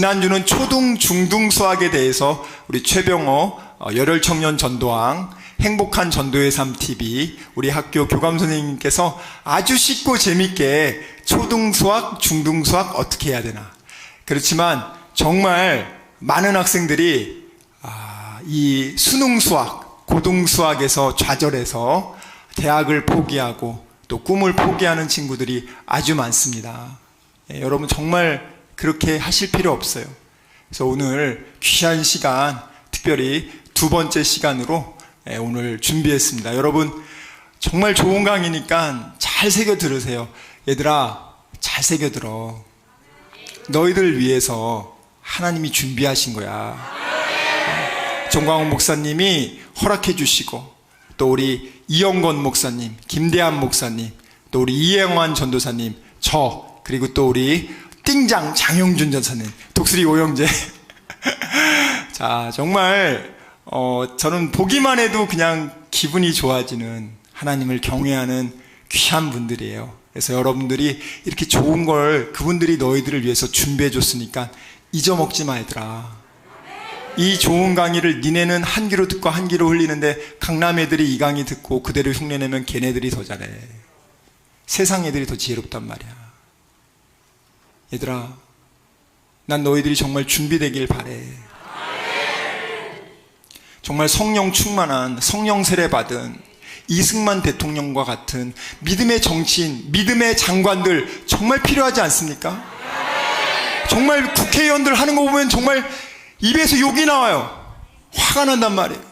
지난주는 초등, 중등 수학에 대해서 우리 최병호 열혈청년 전도왕 행복한 전도의 삶 TV 우리 학교 교감 선생님께서 아주 쉽고 재밌게 초등 수학, 중등 수학 어떻게 해야 되나. 그렇지만 정말 많은 학생들이 이 수능 수학, 고등 수학에서 좌절해서 대학을 포기하고 또 꿈을 포기하는 친구들이 아주 많습니다. 여러분 정말 그렇게 하실 필요 없어요. 그래서 오늘 귀한 시간, 특별히 두 번째 시간으로 오늘 준비했습니다. 여러분 정말 좋은 강의니까 잘 새겨 들으세요. 얘들아 잘 새겨 들어. 너희들 위해서 하나님이 준비하신 거야. 정광훈 목사님이 허락해 주시고 또 우리 이영건 목사님, 김대한 목사님, 또 우리 이영환 전도사님, 저 그리고 또 우리 띵장 장영준 전사님, 독수리 오영재. 자, 정말 저는 보기만 해도 그냥 기분이 좋아지는 하나님을 경외하는 귀한 분들이에요. 그래서 여러분들이 이렇게 좋은 걸 그분들이 너희들을 위해서 준비해 줬으니까 잊어먹지 마 얘들아. 이 좋은 강의를 니네는 한 귀로 듣고 한 귀로 흘리는데 강남 애들이 이 강의 듣고 그대로 흉내내면 걔네들이 더 잘해. 세상 애들이 더 지혜롭단 말이야. 얘들아, 난 너희들이 정말 준비되길 바래. 정말 성령 충만한, 성령 세례 받은 이승만 대통령과 같은 믿음의 정치인, 믿음의 장관들 정말 필요하지 않습니까? 정말 국회의원들 하는 거 보면 정말 입에서 욕이 나와요. 화가 난단 말이에요.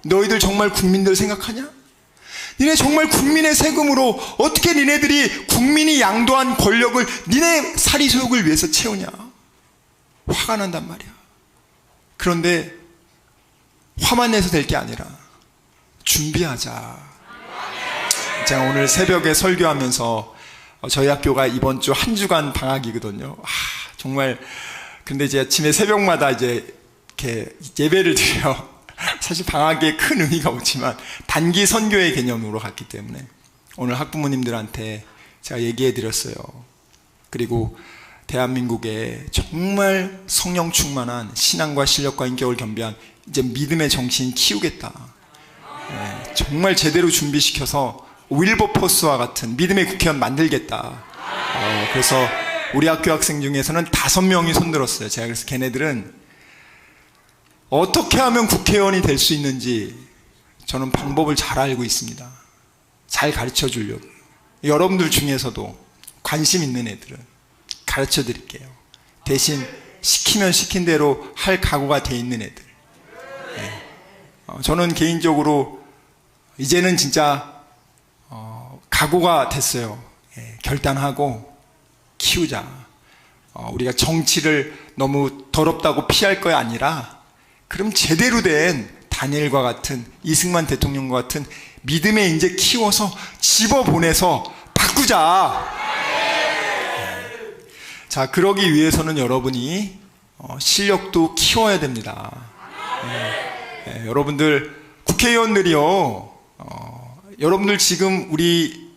너희들 정말 국민들 생각하냐? 니네 정말 국민의 세금으로 어떻게 니네들이 국민이 양도한 권력을 니네 사리소욕을 위해서 채우냐? 화가 난단 말이야. 그런데 화만 내서 될 게 아니라 준비하자. 제가 오늘 새벽에 설교하면서 저희 학교가 이번 주 한 주간 방학이거든요. 정말 근데 이제 아침에 새벽마다 이제 이렇게 예배를 드려요. 사실 방학에 큰 의미가 없지만 단기 선교의 개념으로 갔기 때문에 오늘 학부모님들한테 제가 얘기해 드렸어요. 그리고 대한민국에 정말 성령 충만한 신앙과 실력과 인격을 겸비한 이제 믿음의 정치인 키우겠다. 정말 제대로 준비시켜서 윌버포스와 같은 믿음의 국회의원 만들겠다. 그래서 우리 학교 학생 중에서는 5명이 손들었어요. 제가 그래서 걔네들은 어떻게 하면 국회의원이 될 수 있는지 저는 방법을 잘 알고 있습니다. 잘 가르쳐 주려고. 여러분들 중에서도 관심 있는 애들은 가르쳐 드릴게요. 대신 시키면 시킨 대로 할 각오가 돼 있는 애들. 저는 개인적으로 이제는 진짜 각오가 됐어요. 결단하고 키우자. 우리가 정치를 너무 더럽다고 피할 거 아니라 그럼 제대로 된 다니엘과 같은 이승만 대통령과 같은 믿음에 이제 키워서 집어보내서 바꾸자. 자, 그러기 위해서는 여러분이 실력도 키워야 됩니다. 여러분들 국회의원들이요. 여러분들 지금 우리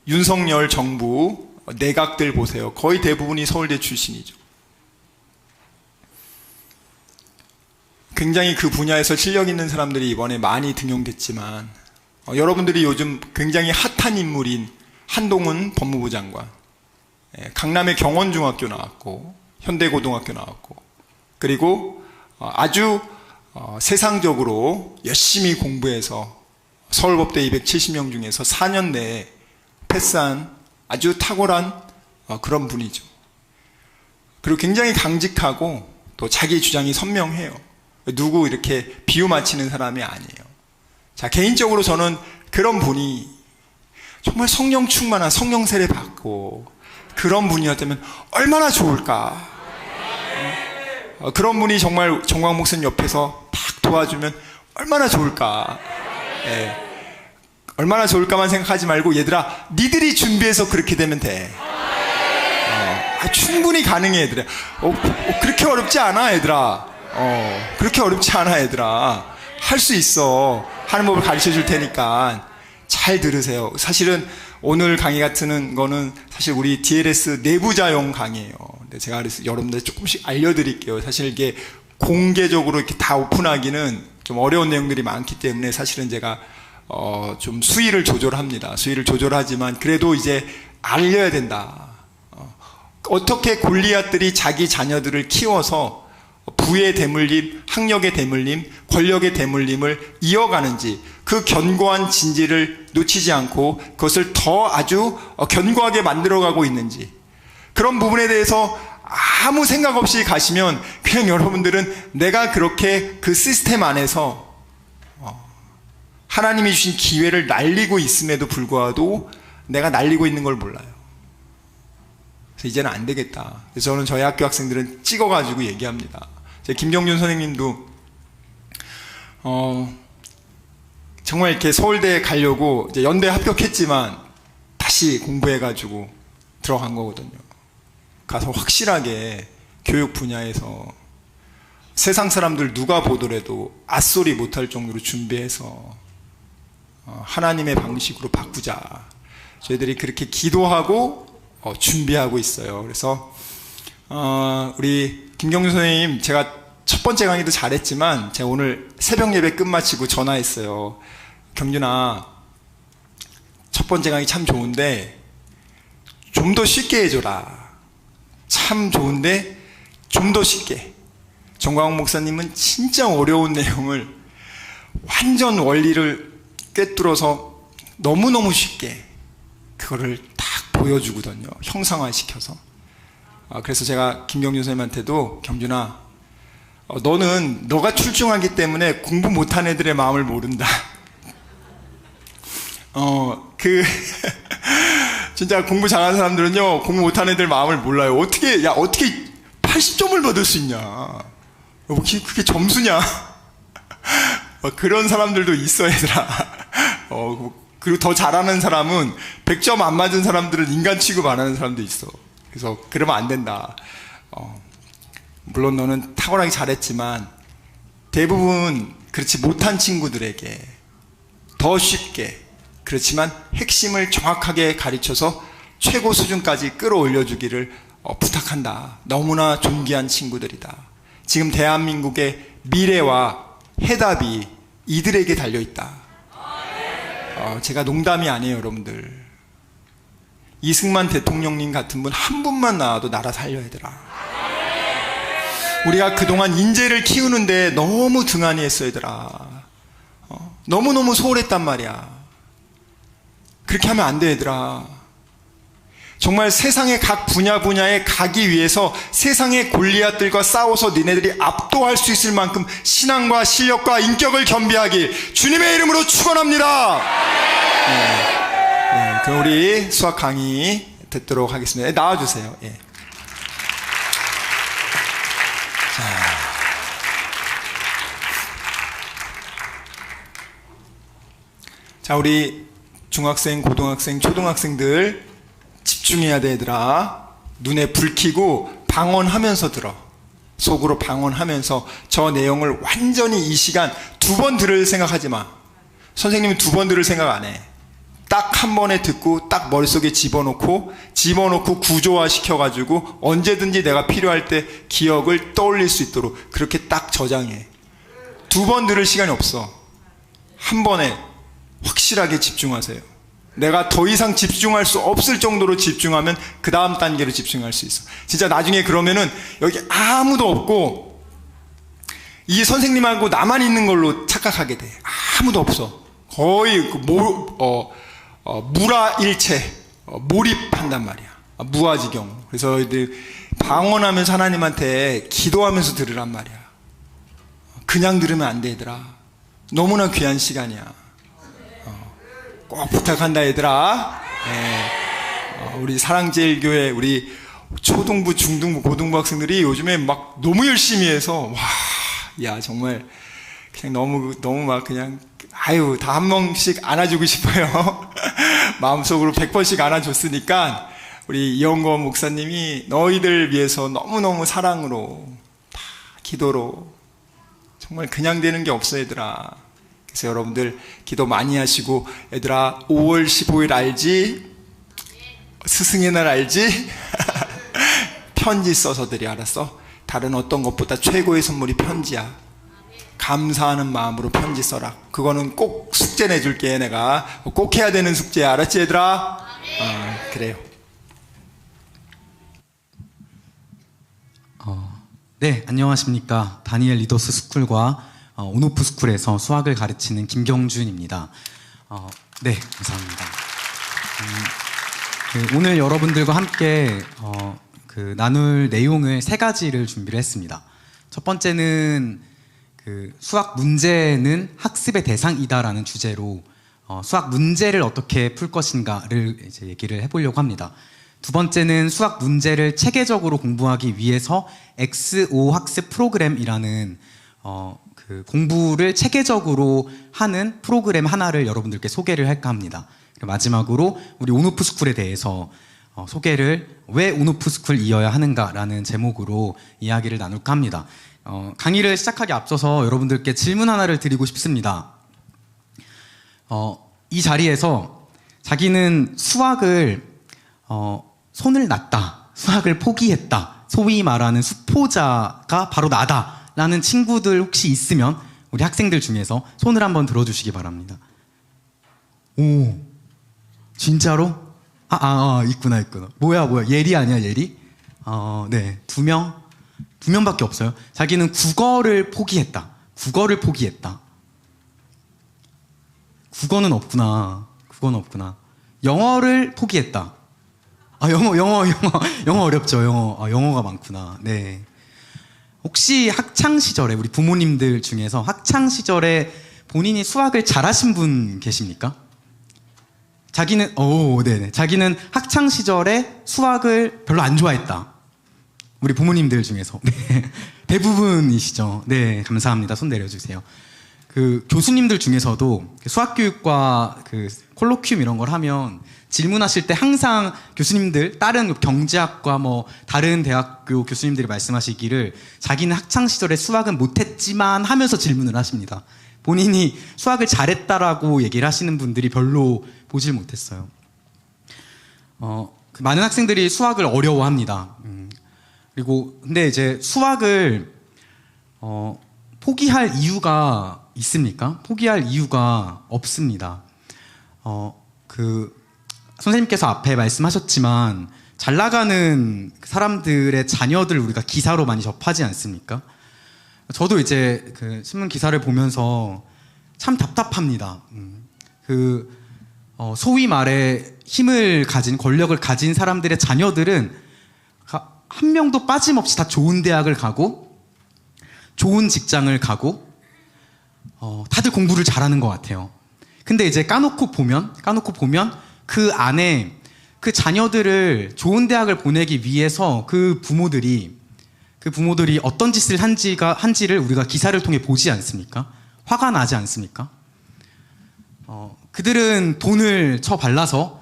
윤석열 정부 내각들 보세요. 거의 대부분이 서울대 출신이죠. 굉장히 그 분야에서 실력 있는 사람들이 이번에 많이 등용됐지만 여러분들이 요즘 굉장히 핫한 인물인 한동훈 법무부 장관, 강남의 경원중학교 나왔고 현대고등학교 나왔고 그리고 아주 세상적으로 열심히 공부해서 서울법대 270명 중에서 4년 내에 패스한 아주 탁월한 그런 분이죠. 그리고 굉장히 강직하고 또 자기 주장이 선명해요. 누구 이렇게 비유 맞히는 사람이 아니에요. 자, 개인적으로 저는 그런 분이 정말 성령 충만한 성령 세례 받고 그런 분이었다면 얼마나 좋을까. 그런 분이 정말 정광 목사님 옆에서 딱 도와주면 얼마나 좋을까. 얼마나 좋을까만 생각하지 말고 얘들아 니들이 준비해서 그렇게 되면 돼. 충분히 가능해 얘들아. 그렇게 어렵지 않아 얘들아. 그렇게 어렵지 않아 얘들아. 할 수 있어. 하는 법을 가르쳐 줄 테니까 잘 들으세요. 사실은 오늘 강의 같은 거는 사실 우리 DLS 내부자용 강의예요. 근데 제가 그래서 여러분들 조금씩 알려드릴게요. 사실 이게 공개적으로 이렇게 다 오픈하기는 좀 어려운 내용들이 많기 때문에 사실은 제가 좀 수위를 조절합니다. 수위를 조절하지만 그래도 이제 알려야 된다. 어떻게 골리앗들이 자기 자녀들을 키워서 부의 대물림, 학력의 대물림, 권력의 대물림을 이어가는지 그 견고한 진지를 놓치지 않고 그것을 더 아주 견고하게 만들어가고 있는지 그런 부분에 대해서 아무 생각 없이 가시면 그냥 여러분들은 내가 그렇게 그 시스템 안에서 하나님이 주신 기회를 날리고 있음에도 불구하고 내가 날리고 있는 걸 몰라요. 그래서 이제는 안 되겠다. 그래서 저는 저희 학교 학생들은 찍어가지고 얘기합니다. 제 김경준 선생님도 정말 이렇게 서울대에 가려고 이제 연대 합격했지만 다시 공부해가지고 들어간 거거든요. 가서 확실하게 교육 분야에서 세상 사람들 누가 보더라도 앗소리 못할 정도로 준비해서 하나님의 방식으로 바꾸자. 저희들이 그렇게 기도하고 준비하고 있어요. 그래서 우리 김경준 선생님 제가 첫 번째 강의도 잘했지만 제가 오늘 새벽 예배 끝마치고 전화했어요. 경준아, 첫 번째 강의 참 좋은데 좀 더 쉽게 해줘라. 참 좋은데 좀 더 쉽게. 정광훈 목사님은 진짜 어려운 내용을 완전 원리를 꿰뚫어서 너무너무 쉽게 그거를 딱 보여주거든요. 형상화시켜서. 그래서 제가 김경준 선생님한테도 경준아, 너는 너가 출중하기 때문에 공부 못한 애들의 마음을 모른다. 진짜 공부 잘하는 사람들은요, 공부 못한 애들 마음을 몰라요. 어떻게 80점을 받을 수 있냐. 그게 점수냐. 그런 사람들도 있어, 얘들아. 그리고 더 잘하는 사람은 100점 안 맞은 사람들은 인간 취급 안 하는 사람도 있어. 그래서 그러면 안 된다. 물론 너는 탁월하게 잘했지만 대부분 그렇지 못한 친구들에게 더 쉽게 그렇지만 핵심을 정확하게 가르쳐서 최고 수준까지 끌어올려주기를 부탁한다. 너무나 존귀한 친구들이다. 지금 대한민국의 미래와 해답이 이들에게 달려있다. 제가 농담이 아니에요, 여러분들. 이승만 대통령님 같은 분 한 분만 나와도 나라 살려야 되라. 우리가 그동안 인재를 키우는데 너무 등한히 했어, 얘들아. 너무너무 소홀했단 말이야. 그렇게 하면 안 돼, 얘들아. 정말 세상의 각 분야에 가기 위해서 세상의 골리앗들과 싸워서 니네들이 압도할 수 있을 만큼 신앙과 실력과 인격을 겸비하기 주님의 이름으로 축원합니다. 그럼 우리 수학 강의 듣도록 하겠습니다. 나와주세요. 예. 자, 우리 중학생, 고등학생, 초등학생들 집중해야 돼, 얘들아. 눈에 불 켜고 방언하면서 들어. 속으로 방언하면서 저 내용을 완전히 이 시간 2번 들을 생각하지 마. 선생님은 2번 들을 생각 안 해. 딱 한 번에 듣고 딱 머릿속에 집어넣고 구조화 시켜가지고 언제든지 내가 필요할 때 기억을 떠올릴 수 있도록 그렇게 딱 저장해. 2번 들을 시간이 없어. 한 번에 확실하게 집중하세요. 내가 더 이상 집중할 수 없을 정도로 집중하면 그 다음 단계로 집중할 수 있어. 진짜 나중에 그러면은 여기 아무도 없고 이 선생님하고 나만 있는 걸로 착각하게 돼. 아무도 없어. 거의 무라일체, 몰입한단 말이야. 무아지경. 그래서 방언하면서 하나님한테 기도하면서 들으란 말이야. 그냥 들으면 안 돼, 얘들아. 너무나 귀한 시간이야. 꼭 부탁한다, 얘들아. 우리 사랑제일교회 우리 초등부, 중등부, 고등부 학생들이 요즘에 막 너무 열심히 해서 정말 그냥 너무 막 그냥 다 한 명씩 안아주고 싶어요. 마음속으로 100번씩 안아줬으니까 우리 이영건 목사님이 너희들 위해서 너무너무 사랑으로 다 기도로 정말 그냥 되는 게 없어, 얘들아. 그래서 여러분들 기도 많이 하시고, 얘들아 5월 15일 알지? 스승의 날 알지? 편지 써서 드려. 알았어? 다른 어떤 것보다 최고의 선물이 편지야. 감사하는 마음으로 편지 써라. 그거는 꼭 숙제 내줄게. 내가 꼭 해야 되는 숙제야. 알았지 얘들아? 그래요. 네, 안녕하십니까. 다니엘 리더스 스쿨과 온오프 스쿨에서 수학을 가르치는 김경준입니다. 네, 감사합니다. 오늘 여러분들과 함께 나눌 내용을 세 가지를 준비를 했습니다. 첫 번째는 수학 문제는 학습의 대상이다라는 주제로 수학 문제를 어떻게 풀 것인가를 이제 얘기를 해보려고 합니다. 두 번째는 수학 문제를 체계적으로 공부하기 위해서 XO 학습 프로그램이라는 공부를 체계적으로 하는 프로그램 하나를 여러분들께 소개를 할까 합니다. 그리고 마지막으로 우리 온오프 스쿨에 대해서 소개를 왜 온오프 스쿨이어야 하는가라는 제목으로 이야기를 나눌까 합니다. 강의를 시작하기 앞서서 여러분들께 질문 하나를 드리고 싶습니다. 이 자리에서 자기는 수학을 손을 놨다, 수학을 포기했다, 소위 말하는 수포자가 바로 나다라는 친구들 혹시 있으면 우리 학생들 중에서 손을 한번 들어주시기 바랍니다. 오, 진짜로? 있구나. 뭐야, 예리 아니야, 예리? 네, 두 명밖에 없어요. 자기는 국어를 포기했다. 국어는 없구나. 영어를 포기했다. 영어 어렵죠. 영어가 많구나. 네. 혹시 학창 시절에 우리 부모님들 중에서 학창 시절에 본인이 수학을 잘하신 분 계십니까? 자기는 학창 시절에 수학을 별로 안 좋아했다. 우리 부모님들 중에서 네. 대부분이시죠. 네, 감사합니다. 손 내려주세요. 교수님들 중에서도 수학교육과 콜로퀴움 이런 걸 하면 질문하실 때 항상 교수님들, 다른 경제학과 다른 대학교 교수님들이 말씀하시기를 자기는 학창시절에 수학은 못했지만 하면서 질문을 하십니다. 본인이 수학을 잘했다라고 얘기를 하시는 분들이 별로 보질 못했어요. 많은 학생들이 수학을 어려워합니다. 근데 이제 수학을 포기할 이유가 있습니까? 포기할 이유가 없습니다. 선생님께서 앞에 말씀하셨지만 잘 나가는 사람들의 자녀들 우리가 기사로 많이 접하지 않습니까? 저도 이제 신문 기사를 보면서 참 답답합니다. 소위 말해 힘을 가진, 권력을 가진 사람들의 자녀들은 한 명도 빠짐없이 다 좋은 대학을 가고 좋은 직장을 가고 다들 공부를 잘하는 것 같아요. 근데 이제 까놓고 보면 그 안에 그 자녀들을 좋은 대학을 보내기 위해서 그 부모들이 어떤 짓을 한지를 우리가 기사를 통해 보지 않습니까? 화가 나지 않습니까? 그들은 돈을 쳐발라서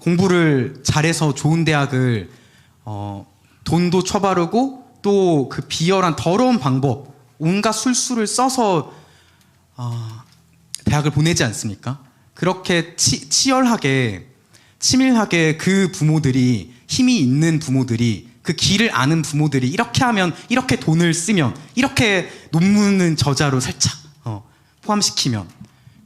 공부를 잘해서 좋은 대학을 돈도 쳐바르고 또 그 비열한 더러운 방법, 온갖 술수를 써서 대학을 보내지 않습니까? 그렇게 치열하게, 치밀하게 그 부모들이, 힘이 있는 부모들이, 그 길을 아는 부모들이 이렇게 하면, 이렇게 돈을 쓰면, 이렇게 논문은 저자로 살짝 포함시키면,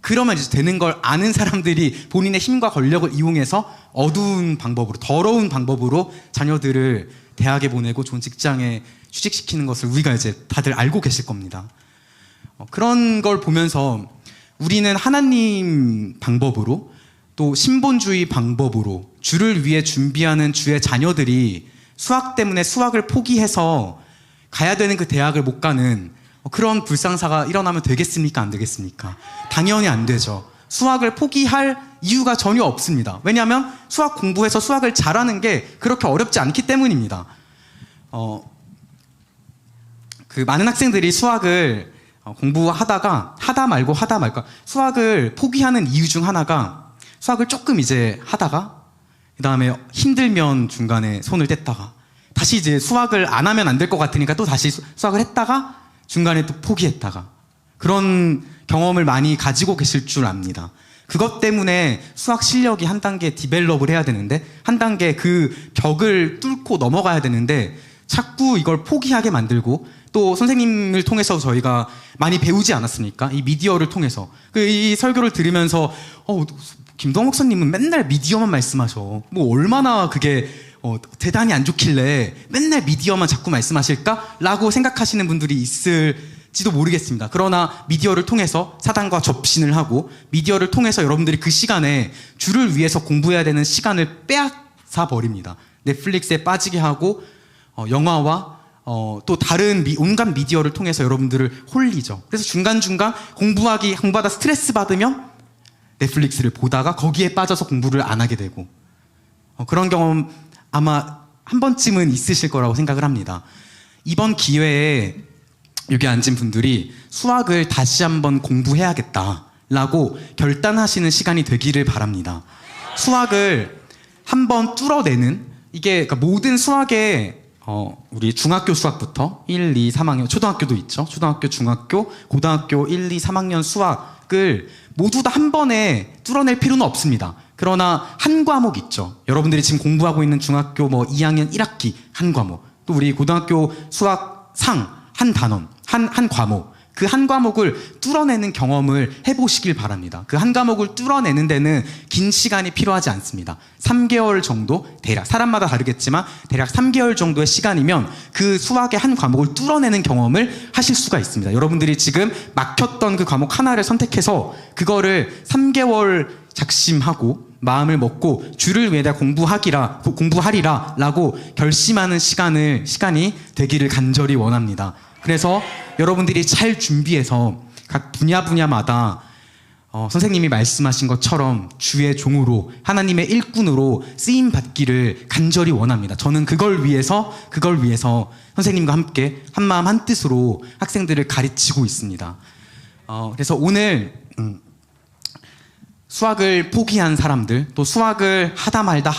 그러면 이제 되는 걸 아는 사람들이 본인의 힘과 권력을 이용해서 어두운 방법으로, 더러운 방법으로 자녀들을 대학에 보내고 좋은 직장에 취직시키는 것을 우리가 이제 다들 알고 계실 겁니다. 그런 걸 보면서 우리는 하나님 방법으로 또 신본주의 방법으로 주를 위해 준비하는 주의 자녀들이 수학 때문에 수학을 포기해서 가야 되는 그 대학을 못 가는 그런 불상사가 일어나면 되겠습니까? 안 되겠습니까? 당연히 안 되죠. 수학을 포기할 이유가 전혀 없습니다. 왜냐하면 수학 공부해서 수학을 잘하는 게 그렇게 어렵지 않기 때문입니다. 많은 학생들이 수학을 공부하다가 하다 말까 수학을 포기하는 이유 중 하나가 수학을 조금 이제 하다가 그 다음에 힘들면 중간에 손을 뗐다가 다시 이제 수학을 안 하면 안 될 것 같으니까 또 다시 수학을 했다가 중간에 또 포기했다가 그런 경험을 많이 가지고 계실 줄 압니다. 그것 때문에 수학 실력이 한 단계 디벨롭을 해야 되는데, 한 단계 그 벽을 뚫고 넘어가야 되는데 자꾸 이걸 포기하게 만들고, 또 선생님을 통해서 저희가 많이 배우지 않았습니까? 이 미디어를 통해서. 이 설교를 들으면서 김동욱 목사님은 맨날 미디어만 말씀하셔. 뭐 얼마나 그게 대단히 안 좋길래 맨날 미디어만 자꾸 말씀하실까? 라고 생각하시는 분들이 있을지도 모르겠습니다. 그러나 미디어를 통해서 사단과 접신을 하고, 미디어를 통해서 여러분들이 그 시간에 주를 위해서 공부해야 되는 시간을 빼앗아 버립니다. 넷플릭스에 빠지게 하고 영화와 또 다른 온갖 미디어를 통해서 여러분들을 홀리죠. 그래서 중간중간 공부하다 스트레스 받으면 넷플릭스를 보다가 거기에 빠져서 공부를 안 하게 되고, 그런 경험 아마 한 번쯤은 있으실 거라고 생각을 합니다. 이번 기회에 여기 앉은 분들이 수학을 다시 한번 공부해야겠다라고 결단하시는 시간이 되기를 바랍니다. 수학을 한번 뚫어내는, 이게 그러니까 모든 수학의 우리 중학교 수학부터 1, 2, 3학년, 초등학교도 있죠. 초등학교, 중학교, 고등학교 1, 2, 3학년 수학을 모두 다 한 번에 뚫어낼 필요는 없습니다. 그러나 한 과목 있죠. 여러분들이 지금 공부하고 있는 중학교 2학년 1학기 한 과목, 또 우리 고등학교 수학 한 단원, 한 과목, 그 한 과목을 뚫어내는 경험을 해보시길 바랍니다. 그 한 과목을 뚫어내는 데는 긴 시간이 필요하지 않습니다. 3개월 정도, 대략 사람마다 다르겠지만 대략 3개월 정도의 시간이면 그 수학의 한 과목을 뚫어내는 경험을 하실 수가 있습니다. 여러분들이 지금 막혔던 그 과목 하나를 선택해서 그거를 3개월 작심하고 마음을 먹고 주를 위해 공부하리라 라고 결심하는 시간이 되기를 간절히 원합니다. 그래서 여러분들이 잘 준비해서 각 분야마다 선생님이 말씀하신 것처럼 주의 종으로, 하나님의 일꾼으로 쓰임 받기를 간절히 원합니다. 저는 그걸 위해서 선생님과 함께 한마음 한뜻으로 학생들을 가르치고 있습니다. 그래서 오늘 수학을 포기한 사람들, 또 수학을 하다 말다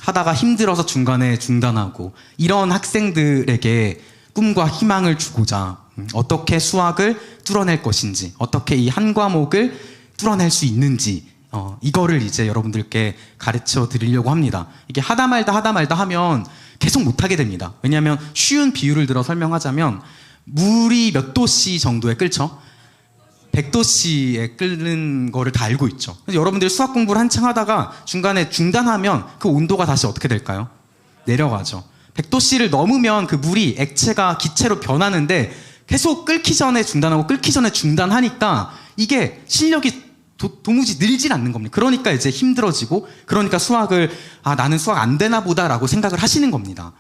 하다가 힘들어서 중간에 중단하고, 이런 학생들에게 꿈과 희망을 주고자 어떻게 수학을 뚫어낼 것인지, 어떻게 이 한 과목을 뚫어낼 수 있는지, 이거를 이제 여러분들께 가르쳐 드리려고 합니다. 이게 하다 말다 하면 계속 못하게 됩니다. 왜냐하면 쉬운 비유를 들어 설명하자면, 물이 몇 도씨 정도에 끓죠? 100도씨에 끓는 거를 다 알고 있죠. 그래서 여러분들이 수학 공부를 한창 하다가 중간에 중단하면 그 온도가 다시 어떻게 될까요? 내려가죠. 100도씨를 넘으면 그 물이 액체가 기체로 변하는데, 계속 끓기 전에 중단하니까 이게 실력이 도무지 늘질 않는 겁니다. 그러니까 이제 힘들어지고, 그러니까 나는 수학 안 되나 보다라고 생각을 하시는 겁니다.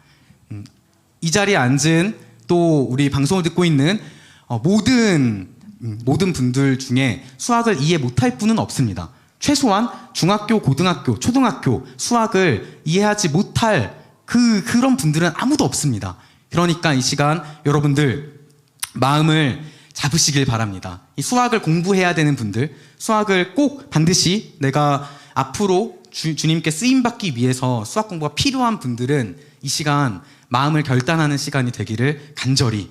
이 자리에 앉은 또 우리 방송을 듣고 있는 모든 분들 중에 수학을 이해 못할 분은 없습니다. 최소한 중학교, 고등학교, 초등학교 수학을 이해하지 못할 그런 분들은 아무도 없습니다. 그러니까 이 시간 여러분들 마음을 잡으시길 바랍니다. 이 수학을 공부해야 되는 분들, 수학을 꼭 반드시 내가 앞으로 주님께 쓰임받기 위해서 수학 공부가 필요한 분들은 이 시간 마음을 결단하는 시간이 되기를 간절히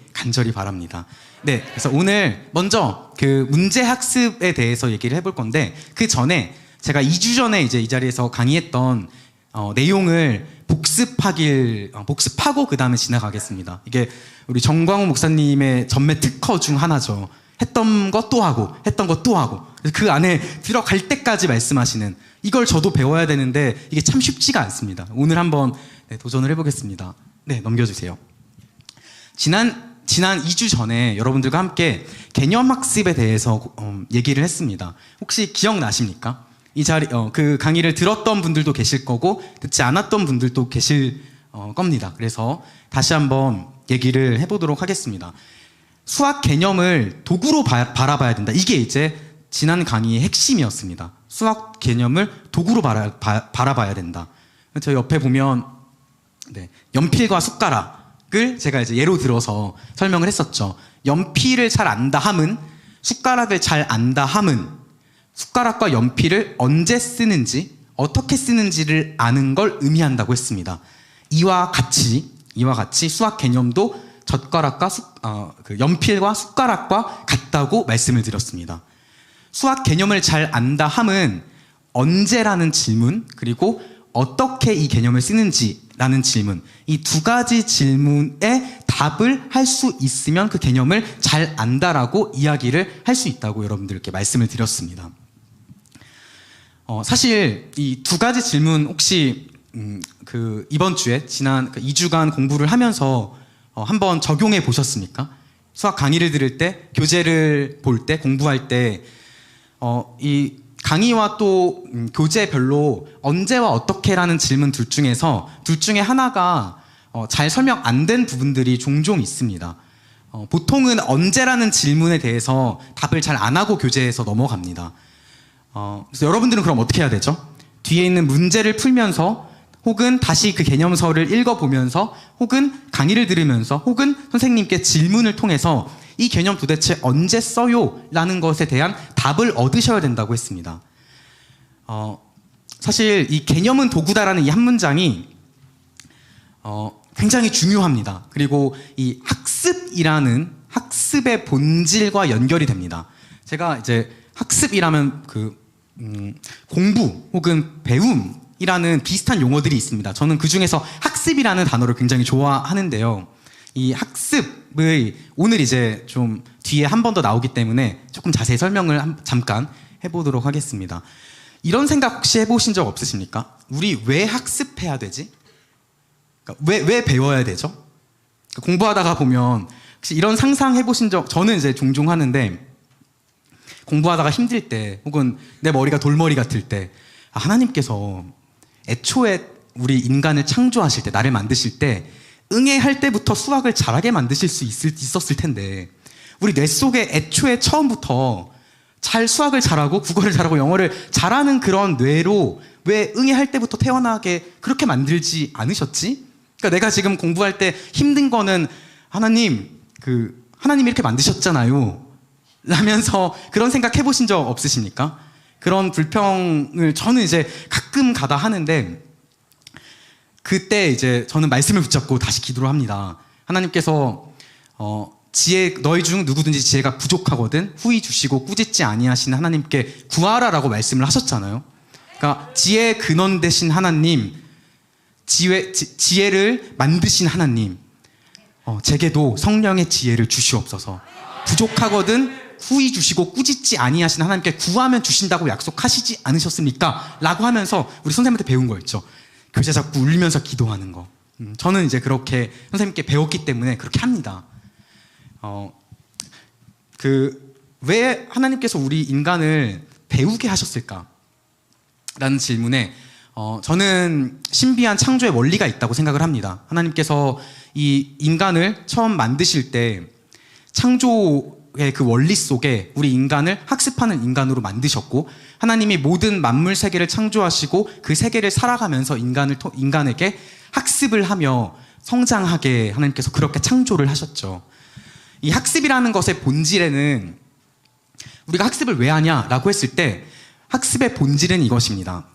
바랍니다. 네, 그래서 오늘 먼저 그 문제 학습에 대해서 얘기를 해볼 건데, 그 전에 제가 2주 전에 이제 이 자리에서 강의했던 내용을 복습하고 그 다음에 지나가겠습니다. 이게 우리 정광훈 목사님의 전매 특허 중 하나죠. 했던 것 또 하고 그 안에 들어갈 때까지 말씀하시는, 이걸 저도 배워야 되는데 이게 참 쉽지가 않습니다. 오늘 한번 도전을 해보겠습니다. 네, 넘겨주세요. 지난 2주 전에 여러분들과 함께 개념학습에 대해서 얘기를 했습니다. 혹시 기억나십니까? 이 자리, 그 강의를 들었던 분들도 계실 거고, 듣지 않았던 분들도 계실 겁니다. 그래서 다시 한번 얘기를 해보도록 하겠습니다. 수학 개념을 도구로 바라봐야 된다. 이게 이제 지난 강의의 핵심이었습니다. 수학 개념을 도구로 바라봐야 된다. 저 옆에 보면, 연필과 숟가락을 제가 이제 예로 들어서 설명을 했었죠. 연필을 잘 안다 함은, 숟가락을 잘 안다 함은, 숟가락과 연필을 언제 쓰는지, 어떻게 쓰는지를 아는 걸 의미한다고 했습니다. 이와 같이 수학 개념도 젓가락과 연필과 숟가락과 같다고 말씀을 드렸습니다. 수학 개념을 잘 안다 함은 언제라는 질문, 그리고 어떻게 이 개념을 쓰는지라는 질문, 이 두 가지 질문에 답을 할 수 있으면 그 개념을 잘 안다라고 이야기를 할 수 있다고 여러분들께 말씀을 드렸습니다. 사실 이 두 가지 질문 혹시 이번 주에 지난 2주간 공부를 하면서 한번 적용해 보셨습니까? 수학 강의를 들을 때, 교재를 볼 때, 공부할 때 이 강의와 또 교재별로 언제와 어떻게라는 질문 둘 중에 하나가 잘 설명 안 된 부분들이 종종 있습니다. 보통은 언제라는 질문에 대해서 답을 잘 안 하고 교재에서 넘어갑니다. 그래서 여러분들은 그럼 어떻게 해야 되죠? 뒤에 있는 문제를 풀면서 혹은 다시 그 개념서를 읽어보면서 혹은 강의를 들으면서 혹은 선생님께 질문을 통해서 이 개념 도대체 언제 써요? 라는 것에 대한 답을 얻으셔야 된다고 했습니다. 사실 이 개념은 도구다라는 이 한 문장이 굉장히 중요합니다. 그리고 이 학습의 본질과 연결이 됩니다. 제가 이제 학습이라면 공부 혹은 배움이라는 비슷한 용어들이 있습니다. 저는 그 중에서 학습이라는 단어를 굉장히 좋아하는데요. 이 학습의 오늘 이제 좀 뒤에 한 번 더 나오기 때문에 조금 자세히 설명을 잠깐 해보도록 하겠습니다. 이런 생각 혹시 해보신 적 없으십니까? 우리 왜 학습해야 되지? 그러니까 왜 배워야 되죠? 그러니까 공부하다가 보면 혹시 이런 상상 해보신 적, 저는 이제 종종 하는데, 공부하다가 힘들 때 혹은 내 머리가 돌머리 같을 때 하나님께서 애초에 우리 인간을 창조하실 때, 나를 만드실 때 응애할 때부터 수학을 잘하게 만드실 수 있었을 텐데 우리 뇌 속에 애초에 처음부터 수학을 잘하고 국어를 잘하고 영어를 잘하는 그런 뇌로 왜 응애할 때부터 태어나게 그렇게 만들지 않으셨지? 그러니까 내가 지금 공부할 때 힘든 거는 하나님이 이렇게 만드셨잖아요 라면서 그런 생각 해보신 적 없으십니까? 그런 불평을 저는 이제 가끔 가다 하는데, 그때 이제 저는 말씀을 붙잡고 다시 기도를 합니다. 하나님께서 너희 중 누구든지 지혜가 부족하거든 후히 주시고 꾸짖지 아니하시는 하나님께 구하라라고 말씀을 하셨잖아요. 그러니까 지혜의 근원 되신 하나님, 지혜를 만드신 하나님, 제게도 성령의 지혜를 주시옵소서. 부족하거든 후히 주시고 꾸짖지 아니하시는 하나님께 구하면 주신다고 약속하시지 않으셨습니까? 라고 하면서 우리 선생님한테 배운 거였죠. 교재 잡고 울면서 기도하는 거. 저는 이제 그렇게 선생님께 배웠기 때문에 그렇게 합니다. 왜 하나님께서 우리 인간을 배우게 하셨을까? 라는 질문에 저는 신비한 창조의 원리가 있다고 생각을 합니다. 하나님께서 이 인간을 처음 만드실 때 창조의 그 원리 속에 우리 인간을 학습하는 인간으로 만드셨고, 하나님이 모든 만물 세계를 창조하시고 그 세계를 살아가면서 인간에게 학습을 하며 성장하게 하나님께서 그렇게 창조를 하셨죠. 이 학습이라는 것의 본질에는, 우리가 학습을 왜 하냐라고 했을 때 학습의 본질은 이것입니다.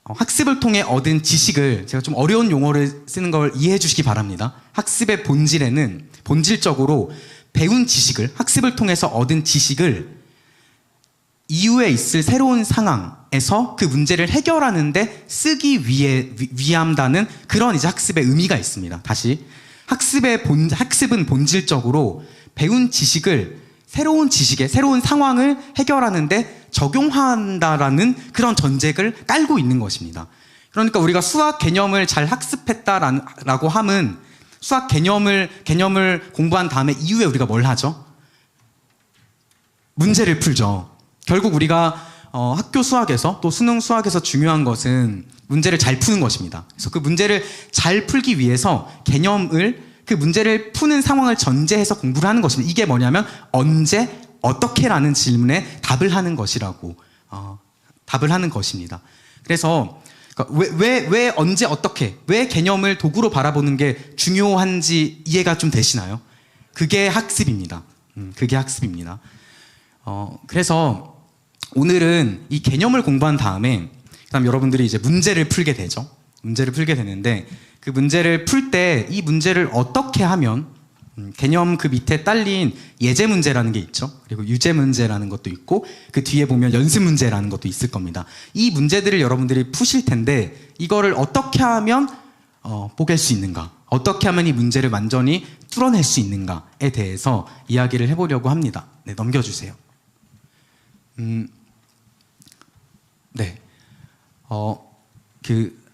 학습을 통해 얻은 지식을, 제가 좀 어려운 용어를 쓰는 걸 이해해 주시기 바랍니다. 학습의 본질에는 본질적으로 배운 지식을, 학습을 통해서 얻은 지식을 이후에 있을 새로운 상황에서 그 문제를 해결하는데 쓰기 위함다는 그런 이제 학습의 의미가 있습니다. 다시, 학습은 본질적으로 배운 지식을 새로운 상황을 해결하는데 적용한다라는 그런 전제를 깔고 있는 것입니다. 그러니까 우리가 수학 개념을 잘 학습했다라고 함은 수학 개념을 공부한 다음에 이후에 우리가 뭘 하죠? 문제를 풀죠. 결국 우리가 학교 수학에서 또 수능 수학에서 중요한 것은 문제를 잘 푸는 것입니다. 그래서 그 문제를 잘 풀기 위해서 그 문제를 푸는 상황을 전제해서 공부를 하는 것입니다. 이게 뭐냐면 언제, 어떻게라는 질문에 답을 하는 것입니다. 그래서 왜 언제, 어떻게, 왜 개념을 도구로 바라보는 게 중요한지 이해가 좀 되시나요? 그게 학습입니다. 그래서 오늘은 이 개념을 공부한 다음에 그다음 여러분들이 이제 문제를 풀게 되죠. 문제를 풀게 되는데 그 문제를 풀 때 이 문제를 어떻게 하면 개념 그 밑에 딸린 예제 문제라는 게 있죠. 그리고 유제 문제라는 것도 있고 그 뒤에 보면 연습 문제라는 것도 있을 겁니다. 이 문제들을 여러분들이 푸실 텐데 이거를 어떻게 하면 뽀갤 수 있는가, 어떻게 하면 이 문제를 완전히 뚫어낼 수 있는가에 대해서 이야기를 해보려고 합니다. 네, 넘겨주세요. 네.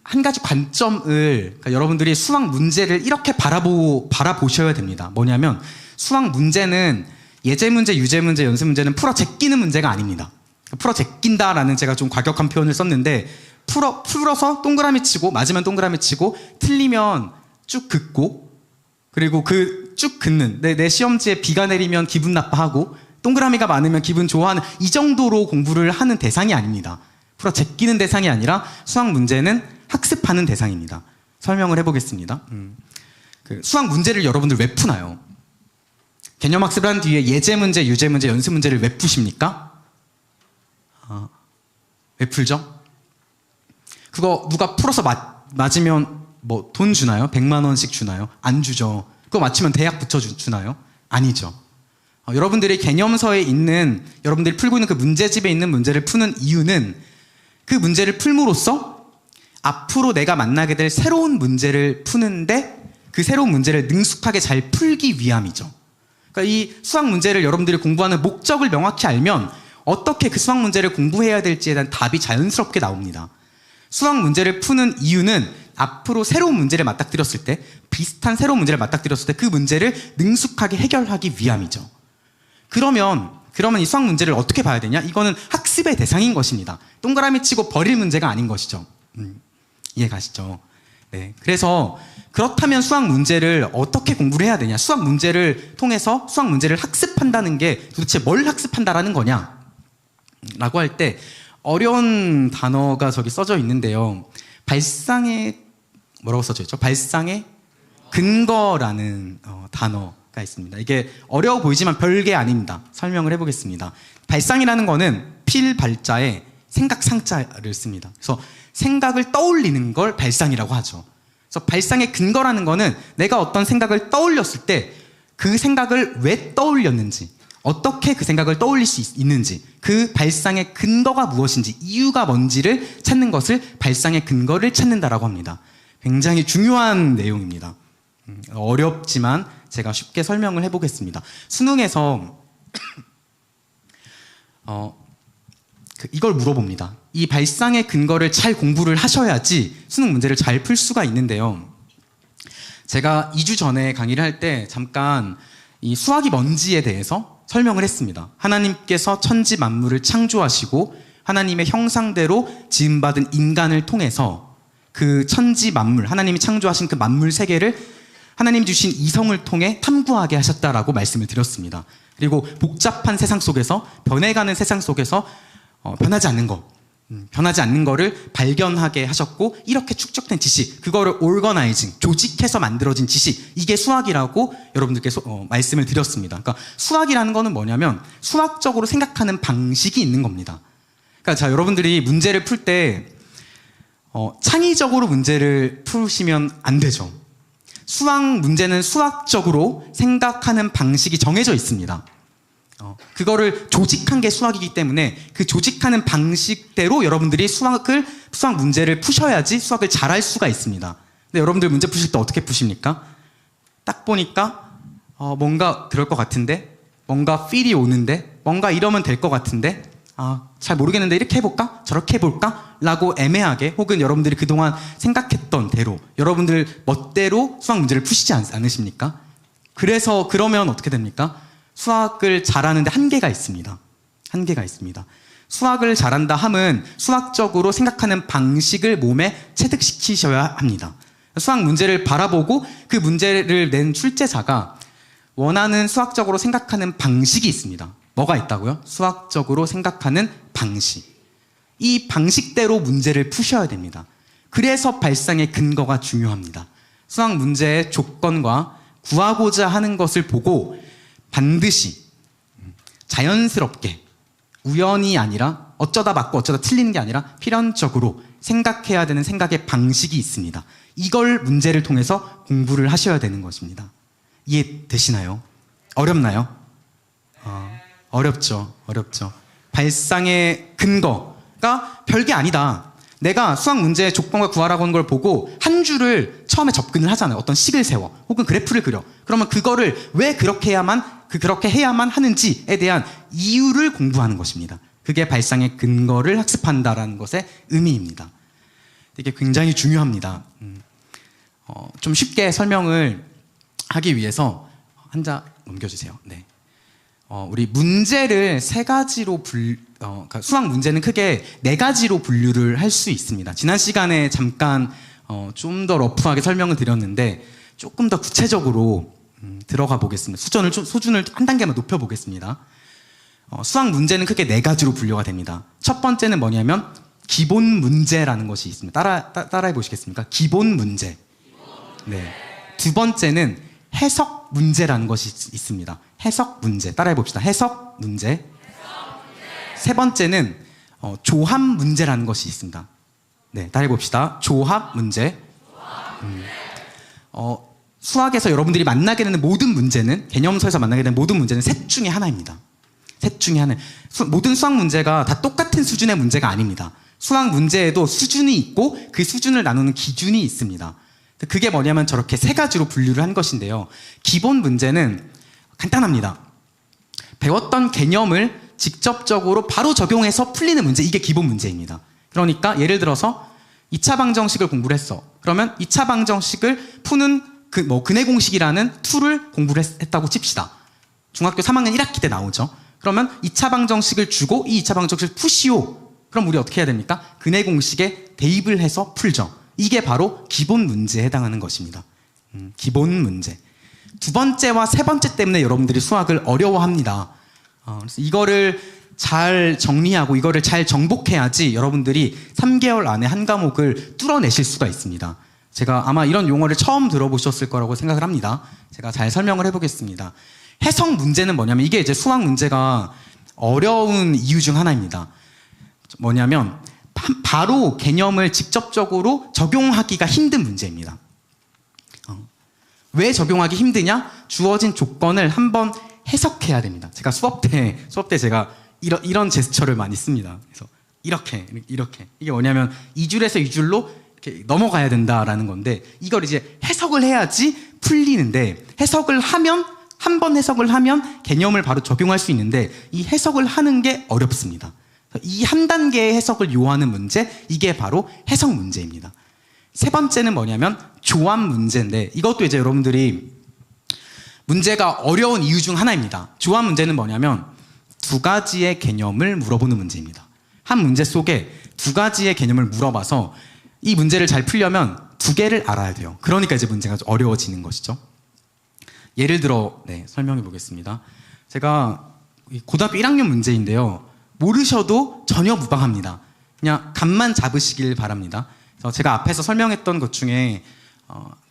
한 가지 관점을, 그러니까 여러분들이 수학 문제를 이렇게 바라보셔야 됩니다. 뭐냐면, 수학 문제는 예제 문제, 유제 문제, 연습 문제는 풀어 제끼는 문제가 아닙니다. 풀어 제낀다라는 제가 좀 과격한 표현을 썼는데, 풀어서 동그라미 치고, 맞으면 동그라미 치고, 틀리면 쭉 긋고, 그리고 그 쭉 긋는, 내 시험지에 비가 내리면 기분 나빠하고, 동그라미가 많으면 기분 좋아하는, 이 정도로 공부를 하는 대상이 아닙니다. 풀어 제끼는 대상이 아니라 수학 문제는 학습하는 대상입니다. 설명을 해보겠습니다. 수학 문제를 여러분들 왜 푸나요? 개념 학습을 한 뒤에 예제 문제, 유제 문제, 연습 문제를 왜 푸십니까? 왜 풀죠? 그거 누가 풀어서 맞으면 뭐 돈 주나요? 100만 원씩 주나요? 안 주죠. 그거 맞추면 대학 붙여주나요? 아니죠. 여러분들이 개념서에 있는, 여러분들이 풀고 있는 그 문제집에 있는 문제를 푸는 이유는 그 문제를 풀므로써 앞으로 내가 만나게 될 새로운 문제를 푸는데 그 새로운 문제를 능숙하게 잘 풀기 위함이죠. 그러니까 이 수학 문제를 여러분들이 공부하는 목적을 명확히 알면 어떻게 그 수학 문제를 공부해야 될지에 대한 답이 자연스럽게 나옵니다. 수학 문제를 푸는 이유는 앞으로 새로운 문제를 맞닥뜨렸을 때, 비슷한 새로운 문제를 맞닥뜨렸을 때 그 문제를 능숙하게 해결하기 위함이죠. 그러면 이 수학 문제를 어떻게 봐야 되냐? 이거는 학습의 대상인 것입니다. 동그라미 치고 버릴 문제가 아닌 것이죠. 이해가시죠? 네. 그래서 그렇다면 수학 문제를 어떻게 공부를 해야 되냐? 수학 문제를 통해서 수학 문제를 학습한다는 게 도대체 뭘 학습한다라는 거냐? 라고 할 때 어려운 단어가 저기 써져 있는데요. 뭐라고 써져 있죠? 발상의 근거라는 단어가 있습니다. 이게 어려워 보이지만 별게 아닙니다. 설명을 해보겠습니다. 발상이라는 거는 필발자에 생각상자를 씁니다. 그래서 생각을 떠올리는 걸 발상이라고 하죠. 그래서 발상의 근거라는 거는 내가 어떤 생각을 떠올렸을 때 그 생각을 왜 떠올렸는지, 어떻게 그 생각을 떠올릴 수 있는지, 그 발상의 근거가 무엇인지, 이유가 뭔지를 찾는 것을 발상의 근거를 찾는다라고 합니다. 굉장히 중요한 내용입니다. 어렵지만 제가 쉽게 설명을 해보겠습니다. 수능에서 이걸 물어봅니다. 이 발상의 근거를 잘 공부를 하셔야지 수능 문제를 잘 풀 수가 있는데요. 제가 2주 전에 강의를 할 때 잠깐 이 수학이 뭔지에 대해서 설명을 했습니다. 하나님께서 천지 만물을 창조하시고 하나님의 형상대로 지음받은 인간을 통해서 그 천지 만물, 하나님이 창조하신 그 만물 세계를 하나님 주신 이성을 통해 탐구하게 하셨다라고 말씀을 드렸습니다. 그리고 복잡한 세상 속에서, 변해가는 세상 속에서 변하지 않는 거를 발견하게 하셨고, 이렇게 축적된 지식, 그거를 오거나이징, 조직해서 만들어진 지식, 이게 수학이라고 여러분들께 말씀을 드렸습니다. 그러니까 수학이라는 거는 뭐냐면 수학적으로 생각하는 방식이 있는 겁니다. 그러니까 자, 여러분들이 문제를 풀 때 창의적으로 문제를 푸시면 안 되죠. 수학 문제는 수학적으로 생각하는 방식이 정해져 있습니다. 그거를 조직한 게 수학이기 때문에 그 조직하는 방식대로 여러분들이 수학 문제를 푸셔야지 수학을 잘할 수가 있습니다. 근데 여러분들 문제 푸실 때 어떻게 푸십니까? 딱 보니까 뭔가 그럴 것 같은데, 뭔가 필이 오는데, 뭔가 이러면 될 것 같은데, 잘 모르겠는데 이렇게 해볼까? 저렇게 해볼까? 라고 애매하게, 혹은 여러분들이 그동안 생각했던 대로, 여러분들 멋대로 수학 문제를 푸시지 않으십니까? 그러면 어떻게 됩니까? 수학을 잘하는데 한계가 있습니다. 수학을 잘한다 함은 수학적으로 생각하는 방식을 몸에 체득시키셔야 합니다. 수학 문제를 바라보고 그 문제를 낸 출제자가 원하는 수학적으로 생각하는 방식이 있습니다. 뭐가 있다고요? 수학적으로 생각하는 방식. 이 방식대로 문제를 푸셔야 됩니다. 그래서 발상의 근거가 중요합니다. 수학 문제의 조건과 구하고자 하는 것을 보고 반드시 자연스럽게, 우연이 아니라 어쩌다 맞고 어쩌다 틀리는 게 아니라 필연적으로 생각해야 되는 생각의 방식이 있습니다. 이걸 문제를 통해서 공부를 하셔야 되는 것입니다. 이해되시나요? 어렵나요? 어렵죠. 발상의 근거가 별게 아니다. 내가 수학 문제의 조건과 구하라고 하는 걸 보고 한 줄을 처음에 접근을 하잖아요. 어떤 식을 세워 혹은 그래프를 그려. 그러면 그거를 왜 그렇게 해야만 하는지에 대한 이유를 공부하는 것입니다. 그게 발상의 근거를 학습한다라는 것의 의미입니다. 이게 굉장히 중요합니다. 좀 쉽게 설명을 하기 위해서 한 장 넘겨주세요. 네. 우리 문제를 세 가지로 그러니까 수학 문제는 크게 네 가지로 분류를 할 수 있습니다. 지난 시간에 잠깐 좀 더 러프하게 설명을 드렸는데 조금 더 구체적으로 들어가 보겠습니다. 수준을 한 단계만 높여 보겠습니다. 수학 문제는 크게 네 가지로 분류가 됩니다. 첫 번째는 뭐냐면 기본 문제라는 것이 있습니다. 따라해 보시겠습니까? 기본 문제. 네. 두 번째는 해석 문제라는 것이 있습니다. 해석 문제. 따라해 봅시다. 해석 문제. 세 번째는 조합 문제라는 것이 있습니다. 네, 따라해 봅시다. 조합 문제. 수학에서 여러분들이 만나게 되는 모든 문제는, 개념서에서 만나게 되는 모든 문제는 셋 중에 하나입니다. 셋 중에 하나. 모든 수학 문제가 다 똑같은 수준의 문제가 아닙니다. 수학 문제에도 수준이 있고 그 수준을 나누는 기준이 있습니다. 그게 뭐냐면 저렇게 세 가지로 분류를 한 것인데요. 기본 문제는 간단합니다. 배웠던 개념을 직접적으로 바로 적용해서 풀리는 문제, 이게 기본 문제입니다. 그러니까 예를 들어서 2차 방정식을 공부를 했어. 그러면 2차 방정식을 푸는 근해 공식이라는 툴을 공부를 했다고 칩시다. 중학교 3학년 1학기 때 나오죠. 그러면 2차 방정식을 주고 이 2차 방정식을 푸시오. 그럼 우리 어떻게 해야 됩니까? 근해 공식에 대입을 해서 풀죠. 이게 바로 기본 문제에 해당하는 것입니다. 기본 문제. 두 번째와 세 번째 때문에 여러분들이 수학을 어려워합니다. 그래서 이거를 잘 정리하고 이거를 잘 정복해야지 여러분들이 3개월 안에 한 과목을 뚫어내실 수가 있습니다. 제가 아마 이런 용어를 처음 들어보셨을 거라고 생각을 합니다. 제가 잘 설명을 해보겠습니다. 해석 문제는 뭐냐면 이게 이제 수학 문제가 어려운 이유 중 하나입니다. 뭐냐면 바로 개념을 직접적으로 적용하기가 힘든 문제입니다. 왜 적용하기 힘드냐? 주어진 조건을 한번 해석해야 됩니다. 제가 수업 때 제가 이런 제스처를 많이 씁니다. 그래서 이렇게 이게 뭐냐면 2줄에서 2줄로 이렇게 넘어가야 된다라는 건데 이걸 이제 해석을 해야지 풀리는데 한 번 해석을 하면 개념을 바로 적용할 수 있는데 이 해석을 하는 게 어렵습니다. 이 한 단계의 해석을 요하는 문제, 이게 바로 해석 문제입니다. 세 번째는 뭐냐면 조합 문제인데 이것도 이제 여러분들이 문제가 어려운 이유 중 하나입니다. 조합 문제는 뭐냐면 두 가지의 개념을 물어보는 문제입니다. 한 문제 속에 두 가지의 개념을 물어봐서 이 문제를 잘 풀려면 두 개를 알아야 돼요. 그러니까 이제 문제가 좀 어려워지는 것이죠. 예를 들어 설명해 보겠습니다. 제가 고등학교 1학년 문제인데요. 모르셔도 전혀 무방합니다. 그냥 감만 잡으시길 바랍니다. 그래서 제가 앞에서 설명했던 것 중에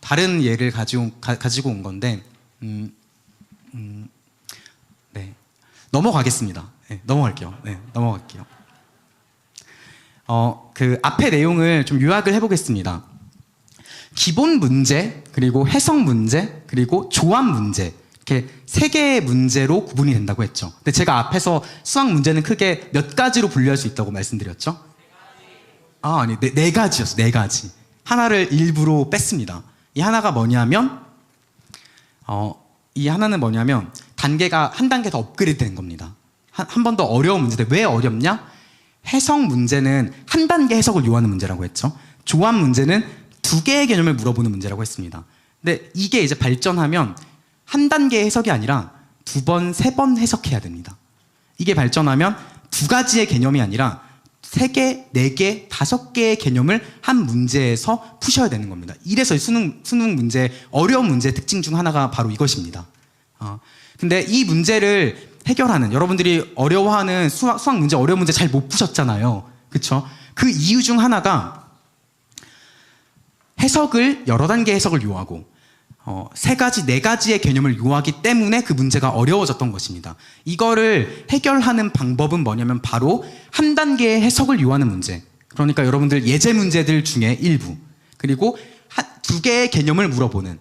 다른 예를 가지고 온 건데 넘어가겠습니다. 넘어갈게요. 넘어갈게요. 그 앞의 내용을 좀 요약을 해보겠습니다. 기본 문제, 그리고 해석 문제, 그리고 조합 문제, 이렇게 세 개의 문제로 구분이 된다고 했죠. 근데 제가 앞에서 수학 문제는 크게 몇 가지로 분류할 수 있다고 말씀드렸죠? 아니, 네 가지였어요. 네 가지. 하나를 일부러 뺐습니다. 이 하나가 뭐냐면, 이 하나는 뭐냐면, 단계가 한 단계 더 업그레이드 된 겁니다. 한 번 더 어려운 문제인데, 왜 어렵냐? 해석 문제는 한 단계 해석을 요하는 문제라고 했죠. 조합 문제는 두 개의 개념을 물어보는 문제라고 했습니다. 근데 이게 이제 발전하면 한 단계의 해석이 아니라 두 번, 세 번 해석해야 됩니다. 이게 발전하면 두 가지의 개념이 아니라 세 개, 네 개, 다섯 개의 개념을 한 문제에서 푸셔야 되는 겁니다. 이래서 수능 문제, 어려운 문제의 특징 중 하나가 바로 이것입니다. 근데 이 문제를 해결하는, 여러분들이 어려워하는 수학 문제, 어려운 문제 잘 못 푸셨잖아요. 그쵸? 그 이유 중 하나가 여러 단계 해석을 요하고, 세 가지, 네 가지의 개념을 요하기 때문에 그 문제가 어려워졌던 것입니다. 이거를 해결하는 방법은 뭐냐면 바로 한 단계의 해석을 요하는 문제. 그러니까 여러분들 예제 문제들 중에 일부, 그리고 두 개의 개념을 물어보는,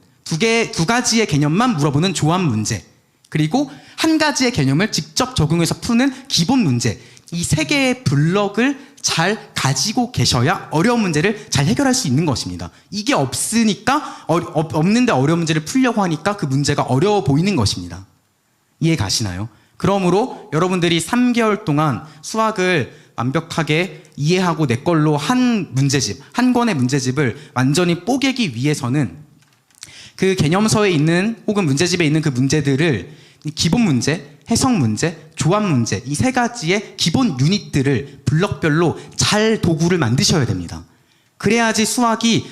두 가지의 개념만 물어보는 조합 문제, 그리고 한 가지의 개념을 직접 적용해서 푸는 기본 문제, 이 세 개의 블럭을 잘 가지고 계셔야 어려운 문제를 잘 해결할 수 있는 것입니다. 이게 없으니까 없는데 어려운 문제를 풀려고 하니까 그 문제가 어려워 보이는 것입니다. 이해 가시나요? 그러므로 여러분들이 3개월 동안 수학을 완벽하게 이해하고 내 걸로 한 권의 문제집을 완전히 뽀개기 위해서는 그 개념서에 있는 혹은 문제집에 있는 그 문제들을 기본 문제, 해석 문제, 조합 문제, 이 세 가지의 기본 유닛들을 블럭별로 잘 도구를 만드셔야 됩니다. 그래야지 수학이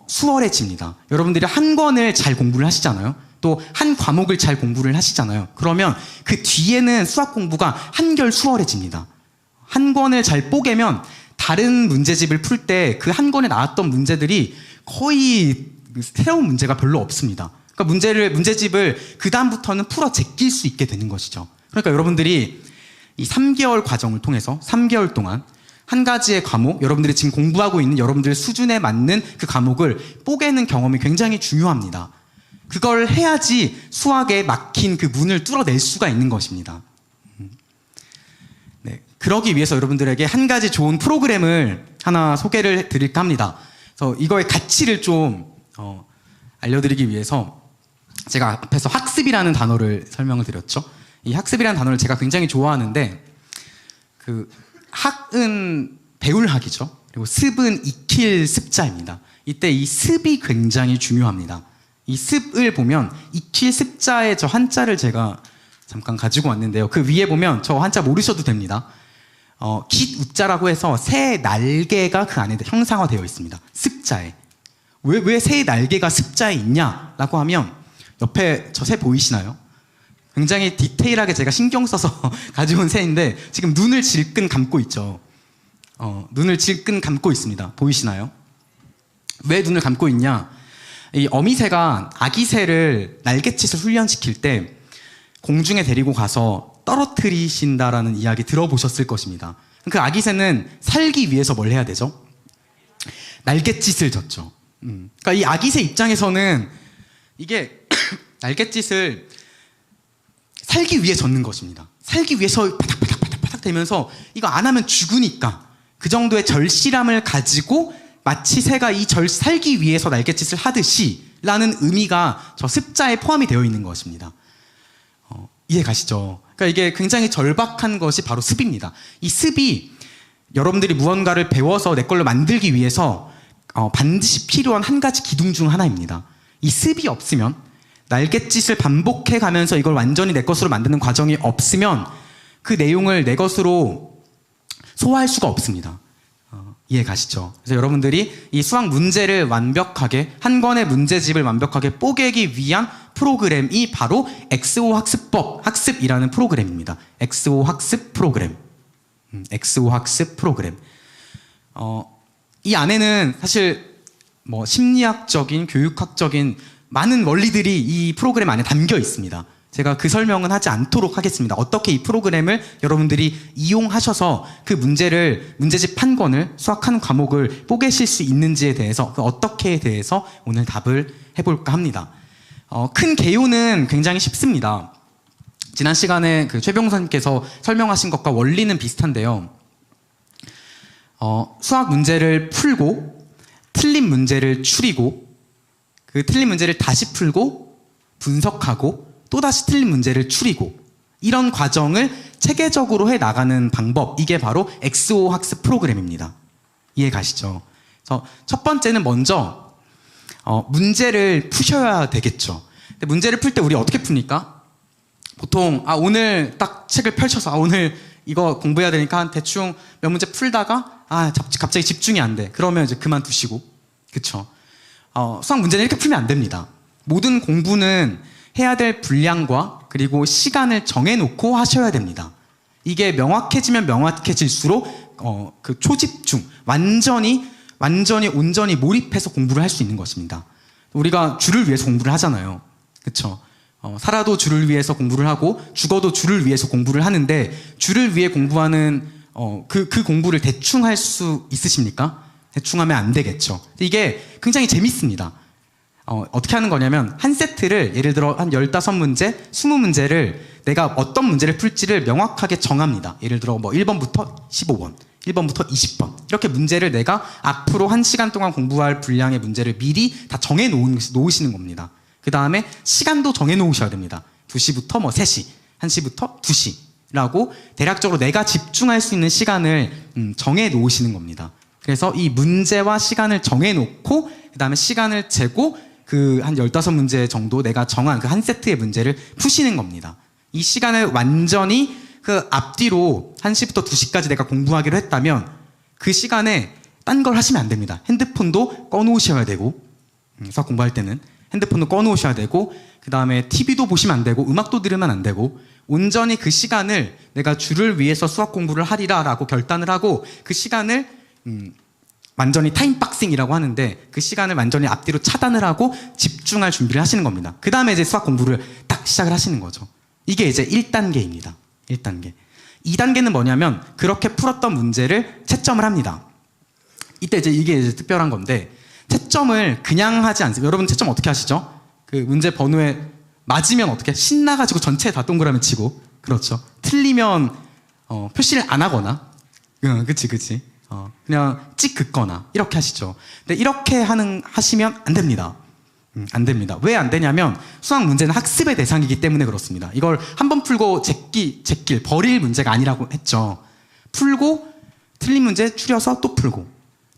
수월해집니다. 여러분들이 한 권을 잘 공부를 하시잖아요. 또 한 과목을 잘 공부를 하시잖아요. 그러면 그 뒤에는 수학 공부가 한결 수월해집니다. 한 권을 잘 뽀개면 다른 문제집을 풀 때 그 한 권에 나왔던 문제들이 거의 새로운 문제가 별로 없습니다. 그러니까 문제집을 그 다음부터는 풀어 제낄 수 있게 되는 것이죠. 그러니까 여러분들이 이 3개월 과정을 통해서 3개월 동안 한 가지의 과목, 여러분들이 지금 공부하고 있는 여러분들 수준에 맞는 그 과목을 뽀개는 경험이 굉장히 중요합니다. 그걸 해야지 수학에 막힌 그 문을 뚫어낼 수가 있는 것입니다. 네, 그러기 위해서 여러분들에게 한 가지 좋은 프로그램을 하나 소개를 드릴까 합니다. 그래서 이거의 가치를 좀 알려드리기 위해서 제가 앞에서 학습이라는 단어를 설명을 드렸죠. 이 학습이라는 단어를 제가 굉장히 좋아하는데, 그 학은 배울 학이죠. 그리고 습은 익힐 습자입니다. 이때 이 습이 굉장히 중요합니다. 이 습을 보면 익힐 습자의 저 한자를 제가 잠깐 가지고 왔는데요. 그 위에 보면 저 한자 모르셔도 됩니다. 깃 우자라고 해서 새 날개가 그 안에 형상화되어 있습니다. 습자에. 왜 새의 날개가 습자에 있냐라고 하면 옆에 저 새 보이시나요? 굉장히 디테일하게 제가 신경 써서 가지고 온 새인데 지금 눈을 질끈 감고 있죠. 눈을 질끈 감고 있습니다. 보이시나요? 왜 눈을 감고 있냐? 이 어미새가 아기 새를 날갯짓을 훈련시킬 때 공중에 데리고 가서 떨어뜨리신다라는 이야기 들어보셨을 것입니다. 그 아기 새는 살기 위해서 뭘 해야 되죠? 날갯짓을 졌죠. 그러니까 이 아기 새 입장에서는 이게 날갯짓을 살기 위해 젓는 것입니다. 살기 위해서 바닥바닥 되면서 이거 안 하면 죽으니까 그 정도의 절실함을 가지고 마치 새가 살기 위해서 날갯짓을 하듯이 라는 의미가 저 습자에 포함이 되어 있는 것입니다. 이해 가시죠? 그러니까 이게 굉장히 절박한 것이 바로 습입니다. 이 습이 여러분들이 무언가를 배워서 내 걸로 만들기 위해서 반드시 필요한 한 가지 기둥 중 하나입니다. 이 습이 없으면, 날갯짓을 반복해 가면서 이걸 완전히 내 것으로 만드는 과정이 없으면 그 내용을 내 것으로 소화할 수가 없습니다. 이해 가시죠? 그래서 여러분들이 이 수학 문제를 완벽하게, 한 권의 문제집을 완벽하게 뽀개기 위한 프로그램이 바로 XO 학습이라는 프로그램입니다. XO 학습 프로그램. XO 학습 프로그램. 이 안에는 사실 뭐 심리학적인, 교육학적인 많은 원리들이 이 프로그램 안에 담겨 있습니다. 제가 그 설명은 하지 않도록 하겠습니다. 어떻게 이 프로그램을 여러분들이 이용하셔서 그 문제집 한 권을, 수학 한 과목을 뽀개실 수 있는지에 대해서, 그 어떻게에 대해서 오늘 답을 해볼까 합니다. 큰 개요는 굉장히 쉽습니다. 지난 시간에 그 최병선님께서 설명하신 것과 원리는 비슷한데요. 수학 문제를 풀고 틀린 문제를 추리고 그 틀린 문제를 다시 풀고 분석하고 또다시 틀린 문제를 추리고, 이런 과정을 체계적으로 해 나가는 방법, 이게 바로 XO 학습 프로그램입니다. 이해 가시죠? 그래서 첫 번째는 먼저 문제를 푸셔야 되겠죠. 근데 문제를 풀 때 우리 어떻게 풉니까? 보통 오늘 딱 책을 펼쳐서 오늘 이거 공부해야 되니까 대충 몇 문제 풀다가 갑자기 집중이 안 돼. 그러면 이제 그만두시고, 그쵸? 수학 문제는 이렇게 풀면 안 됩니다. 모든 공부는 해야 될 분량과 그리고 시간을 정해놓고 하셔야 됩니다. 이게 명확해지면 명확해질수록 그 초집중, 온전히 몰입해서 공부를 할 수 있는 것입니다. 우리가 주를 위해서 공부를 하잖아요. 그쵸? 살아도 주를 위해서 공부를 하고 죽어도 주를 위해서 공부를 하는데, 주를 위해 공부하는 그 공부를 대충 할 수 있으십니까? 대충 하면 안 되겠죠. 이게 굉장히 재밌습니다. 어떻게 하는 거냐면 한 세트를 예를 들어 한 15문제, 20문제를 내가 어떤 문제를 풀지를 명확하게 정합니다. 예를 들어 뭐 1번부터 15번, 1번부터 20번 이렇게 문제를 내가 앞으로 1시간 동안 공부할 분량의 문제를 미리 다 정해 놓으시는 겁니다. 그 다음에 시간도 정해 놓으셔야 됩니다. 2시부터 뭐 3시, 1시부터 2시라고 대략적으로 내가 집중할 수 있는 시간을 정해 놓으시는 겁니다. 그래서 이 문제와 시간을 정해 놓고 그 다음에 시간을 재고 그 한 15문제 정도 내가 정한 그 한 세트의 문제를 푸시는 겁니다. 이 시간을 완전히 그 앞뒤로 1시부터 2시까지 내가 공부하기로 했다면 그 시간에 딴 걸 하시면 안 됩니다. 핸드폰도 꺼놓으셔야 되고 수학 공부할 때는 핸드폰도 꺼놓으셔야 되고 그 다음에 TV도 보시면 안 되고 음악도 들으면 안 되고 온전히 그 시간을 내가 주를 위해서 수학 공부를 하리라 라고 결단을 하고 그 시간을 완전히 타임박싱이라고 하는데 그 시간을 완전히 앞뒤로 차단을 하고 집중할 준비를 하시는 겁니다. 그 다음에 이제 수학 공부를 딱 시작을 하시는 거죠. 이게 이제 1단계입니다. 1단계. 2단계는 뭐냐면 그렇게 풀었던 문제를 채점을 합니다. 이때 이게 이제 특별한 건데 채점을 그냥 하지 않습니다. 여러분 채점 어떻게 하시죠? 그 문제 번호에 맞으면 어떻게 신나가지고 전체 다 동그라미 치고 그렇죠. 틀리면 표시를 안 하거나 그치 그냥 찍 긋거나 이렇게 하시죠. 근데 이렇게 하시면 안 됩니다. 안 됩니다. 왜 안 되냐면 수학 문제는 학습의 대상이기 때문에 그렇습니다. 이걸 한번 풀고 제낄 버릴 문제가 아니라고 했죠. 풀고 틀린 문제 추려서 또 풀고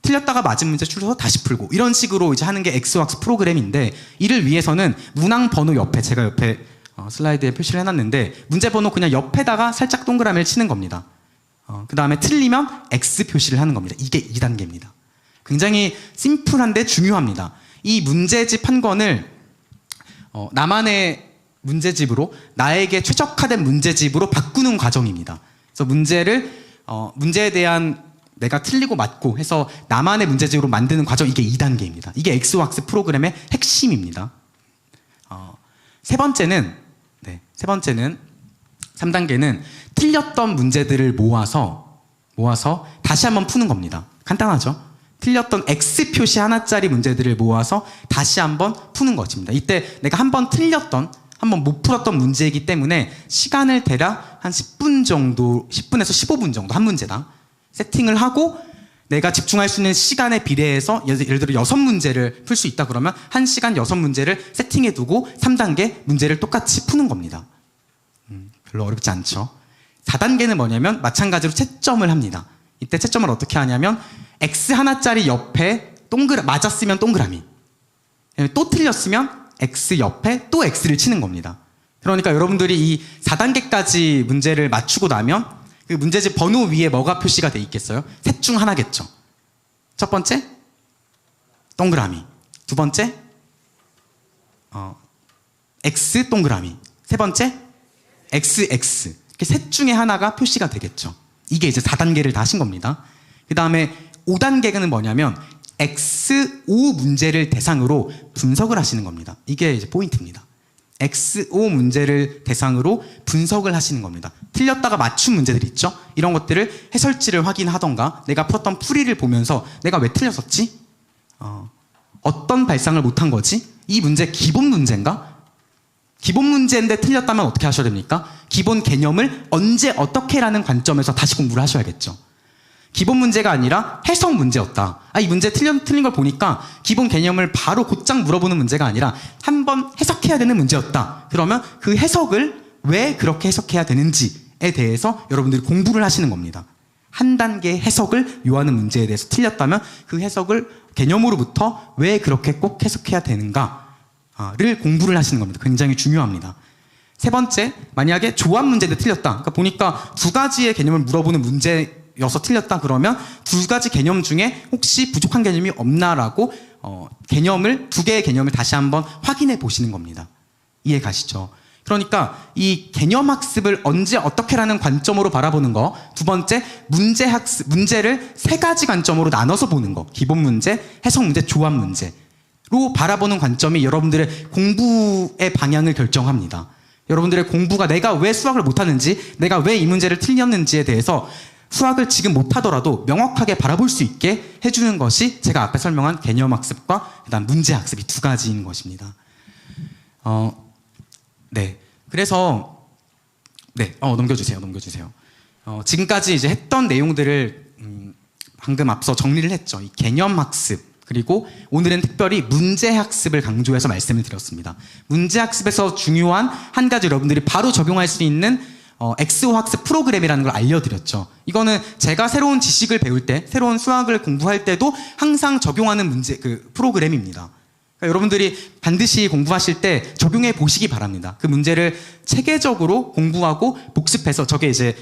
틀렸다가 맞은 문제 추려서 다시 풀고 이런 식으로 이제 하는 게 엑스왁스 프로그램인데 이를 위해서는 문항 번호 옆에 제가 옆에 슬라이드에 표시를 해놨는데 문제 번호 그냥 옆에다가 살짝 동그라미를 치는 겁니다. 그 다음에 틀리면 X 표시를 하는 겁니다. 이게 2단계입니다. 굉장히 심플한데 중요합니다. 이 문제집 한 권을 나만의 문제집으로 나에게 최적화된 문제집으로 바꾸는 과정입니다. 그래서 문제에 대한 내가 틀리고 맞고 해서 나만의 문제집으로 만드는 과정 이게 2단계입니다. 이게 엑스왁스 프로그램의 핵심입니다. 세 번째는 3단계는 틀렸던 문제들을 모아서 다시 한번 푸는 겁니다. 간단하죠? 틀렸던 X 표시 하나짜리 문제들을 모아서 다시 한번 푸는 것입니다. 이때 내가 한번 못 풀었던 문제이기 때문에 시간을 대략 한 10분 정도, 10분에서 15분 정도 한 문제당 세팅을 하고 내가 집중할 수 있는 시간에 비례해서 예를 들어 6문제를 풀 수 있다 그러면 1시간 6문제를 세팅해 두고 3단계 문제를 똑같이 푸는 겁니다. 별로 어렵지 않죠. 4단계는 뭐냐면 마찬가지로 채점을 합니다. 이때 채점을 어떻게 하냐면 X 하나짜리 옆에 맞았으면 동그라미 또 틀렸으면 X 옆에 또 X를 치는 겁니다. 그러니까 여러분들이 이 4단계까지 문제를 맞추고 나면 그 문제집 번호 위에 뭐가 표시가 돼 있겠어요? 셋 중 하나겠죠. 첫 번째 동그라미, 두 번째 X 동그라미, 세 번째 XX 이렇게 셋 중에 하나가 표시가 되겠죠. 이게 이제 4단계를 다 하신 겁니다. 그 다음에 5단계는 뭐냐면 XO 문제를 대상으로 분석을 하시는 겁니다. 이게 이제 포인트입니다. XO 문제를 대상으로 분석을 하시는 겁니다. 틀렸다가 맞춘 문제들 있죠? 이런 것들을 해설지를 확인하던가 내가 풀었던 풀이를 보면서 내가 왜 틀렸었지? 어떤 발상을 못한 거지? 이 문제 기본 문제인가? 기본 문제인데 틀렸다면 어떻게 하셔야 됩니까? 기본 개념을 언제 어떻게라는 관점에서 다시 공부를 하셔야겠죠. 기본 문제가 아니라 해석 문제였다. 이 문제 틀린 걸 보니까 기본 개념을 바로 곧장 물어보는 문제가 아니라 한번 해석해야 되는 문제였다. 그러면 그 해석을 왜 그렇게 해석해야 되는지에 대해서 여러분들이 공부를 하시는 겁니다. 한 단계 해석을 요하는 문제에 대해서 틀렸다면 그 해석을 개념으로부터 왜 그렇게 꼭 해석해야 되는가를 공부를 하시는 겁니다. 굉장히 중요합니다. 세 번째, 만약에 조합 문제인데 틀렸다. 그러니까 보니까 두 가지의 개념을 물어보는 문제여서 틀렸다 그러면 두 가지 개념 중에 혹시 부족한 개념이 없나라고 두 개의 개념을 다시 한번 확인해 보시는 겁니다. 이해 가시죠? 그러니까 이 개념 학습을 언제 어떻게라는 관점으로 바라보는 거. 두 번째, 문제를 세 가지 관점으로 나눠서 보는 거. 기본 문제, 해석 문제, 조합 문제로 바라보는 관점이 여러분들의 공부의 방향을 결정합니다. 여러분들의 공부가 내가 왜 수학을 못하는지, 내가 왜 이 문제를 틀렸는지에 대해서 수학을 지금 못하더라도 명확하게 바라볼 수 있게 해주는 것이 제가 앞에 설명한 개념학습과 그다음 문제학습 이 두 가지인 것입니다. 네. 그래서 넘겨주세요. 지금까지 이제 했던 내용들을 방금 앞서 정리를 했죠. 이 개념학습 그리고 오늘은 특별히 문제학습을 강조해서 말씀을 드렸습니다. 문제학습에서 중요한 한 가지 여러분들이 바로 적용할 수 있는 XO 학습 프로그램이라는 걸 알려드렸죠. 이거는 제가 새로운 지식을 배울 때, 새로운 수학을 공부할 때도 항상 적용하는 문제 프로그램입니다. 그러니까 여러분들이 반드시 공부하실 때 적용해 보시기 바랍니다. 그 문제를 체계적으로 공부하고 복습해서 저게 이제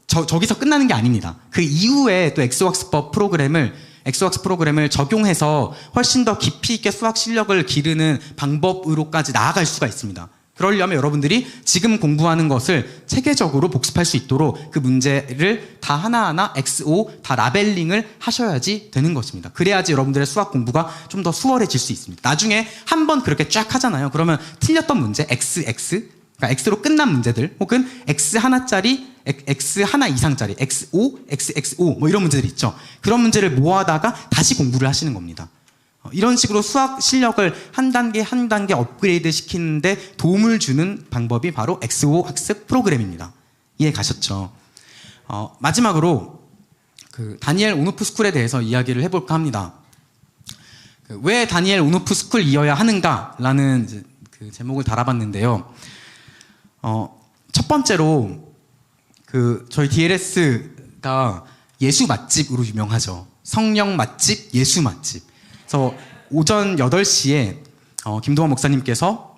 저기서 끝나는 게 아닙니다. 그 이후에 또 엑소학습 프로그램을 적용해서 훨씬 더 깊이 있게 수학 실력을 기르는 방법으로까지 나아갈 수가 있습니다. 그러려면 여러분들이 지금 공부하는 것을 체계적으로 복습할 수 있도록 그 문제를 다 하나하나 XO 다 라벨링을 하셔야지 되는 것입니다. 그래야지 여러분들의 수학 공부가 좀 더 수월해질 수 있습니다. 나중에 한번 그렇게 쫙 하잖아요. 그러면 틀렸던 문제 그러니까 X로 끝난 문제들 혹은 X 하나짜리 X 하나 이상짜리 XO, XXO 뭐 이런 문제들 있죠. 그런 문제를 모아다가 다시 공부를 하시는 겁니다. 이런 식으로 수학 실력을 한 단계 한 단계 업그레이드 시키는데 도움을 주는 방법이 바로 XO 학습 프로그램입니다. 이해 가셨죠? 마지막으로 그 다니엘 오노프 스쿨에 대해서 이야기를 해볼까 합니다. 왜 다니엘 오노프 스쿨이어야 하는가라는 이제 그 제목을 달아봤는데요. 첫 번째로 저희 DLS가 예수 맛집으로 유명하죠. 성령 맛집, 예수 맛집. 그래서 오전 8시에 김동환 목사님께서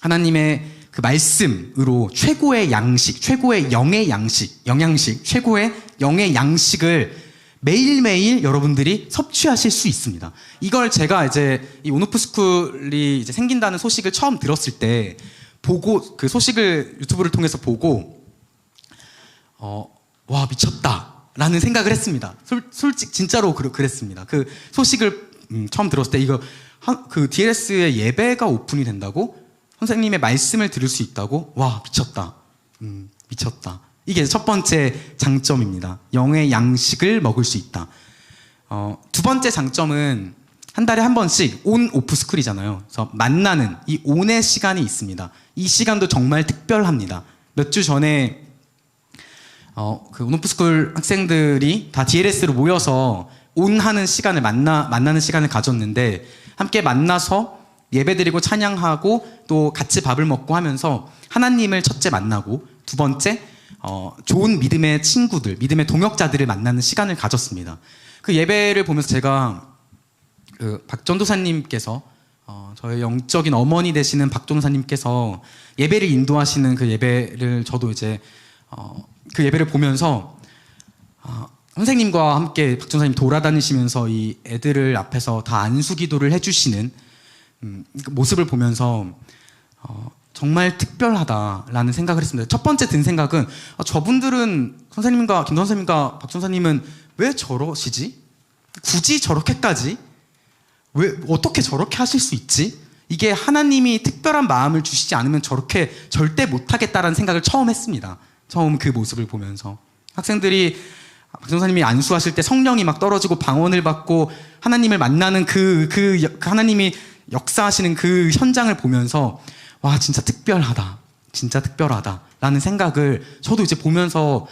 하나님의 그 말씀으로 최고의 양식, 최고의 영의 양식, 최고의 영의 양식을 매일매일 여러분들이 섭취하실 수 있습니다. 이걸 제가 이제 이 온오프 스쿨이 이제 생긴다는 소식을 처음 들었을 때 보고 그 소식을 유튜브를 통해서 보고 와 미쳤다라는 생각을 했습니다. 솔직히 진짜로 그랬습니다. 그 소식을 처음 들었을 때 이거 그 DLS의 예배가 오픈이 된다고 선생님의 말씀을 들을 수 있다고 와 미쳤다. 이게 첫 번째 장점입니다. 영의 양식을 먹을 수 있다. 두 번째 장점은 한 달에 한 번씩 온 오프 스쿨이잖아요. 그래서 만나는 이 온의 시간이 있습니다. 이 시간도 정말 특별합니다. 몇 주 전에 그 온 오프 스쿨 학생들이 다 DLS로 모여서 온하는 시간을 만나는 시간을 가졌는데 함께 만나서 예배드리고 찬양하고 또 같이 밥을 먹고 하면서 하나님을 첫째 만나고 두 번째 좋은 믿음의 친구들, 믿음의 동역자들을 만나는 시간을 가졌습니다. 그 예배를 보면서 제가 그 박전도사님께서 저의 영적인 어머니 되시는 박전도사님께서 예배를 인도하시는 그 예배를 저도 이제 그 예배를 보면서 선생님과 함께 박전사님 돌아다니시면서 이 애들을 앞에서 다 안수기도를 해주시는 모습을 보면서 정말 특별하다라는 생각을 했습니다. 첫 번째 든 생각은 저분들은 선생님과 김 선생님과 박 선생님은 왜 저러시지? 굳이 저렇게까지? 왜 어떻게 저렇게 하실 수 있지? 이게 하나님이 특별한 마음을 주시지 않으면 저렇게 절대 못하겠다라는 생각을 처음 했습니다. 처음 그 모습을 보면서 학생들이 박 선생님이 안수하실 때 성령이 막 떨어지고 방언을 받고 하나님을 만나는 그 하나님이 역사하시는 그 현장을 보면서 와 진짜 특별하다라는 생각을 저도 이제 보면서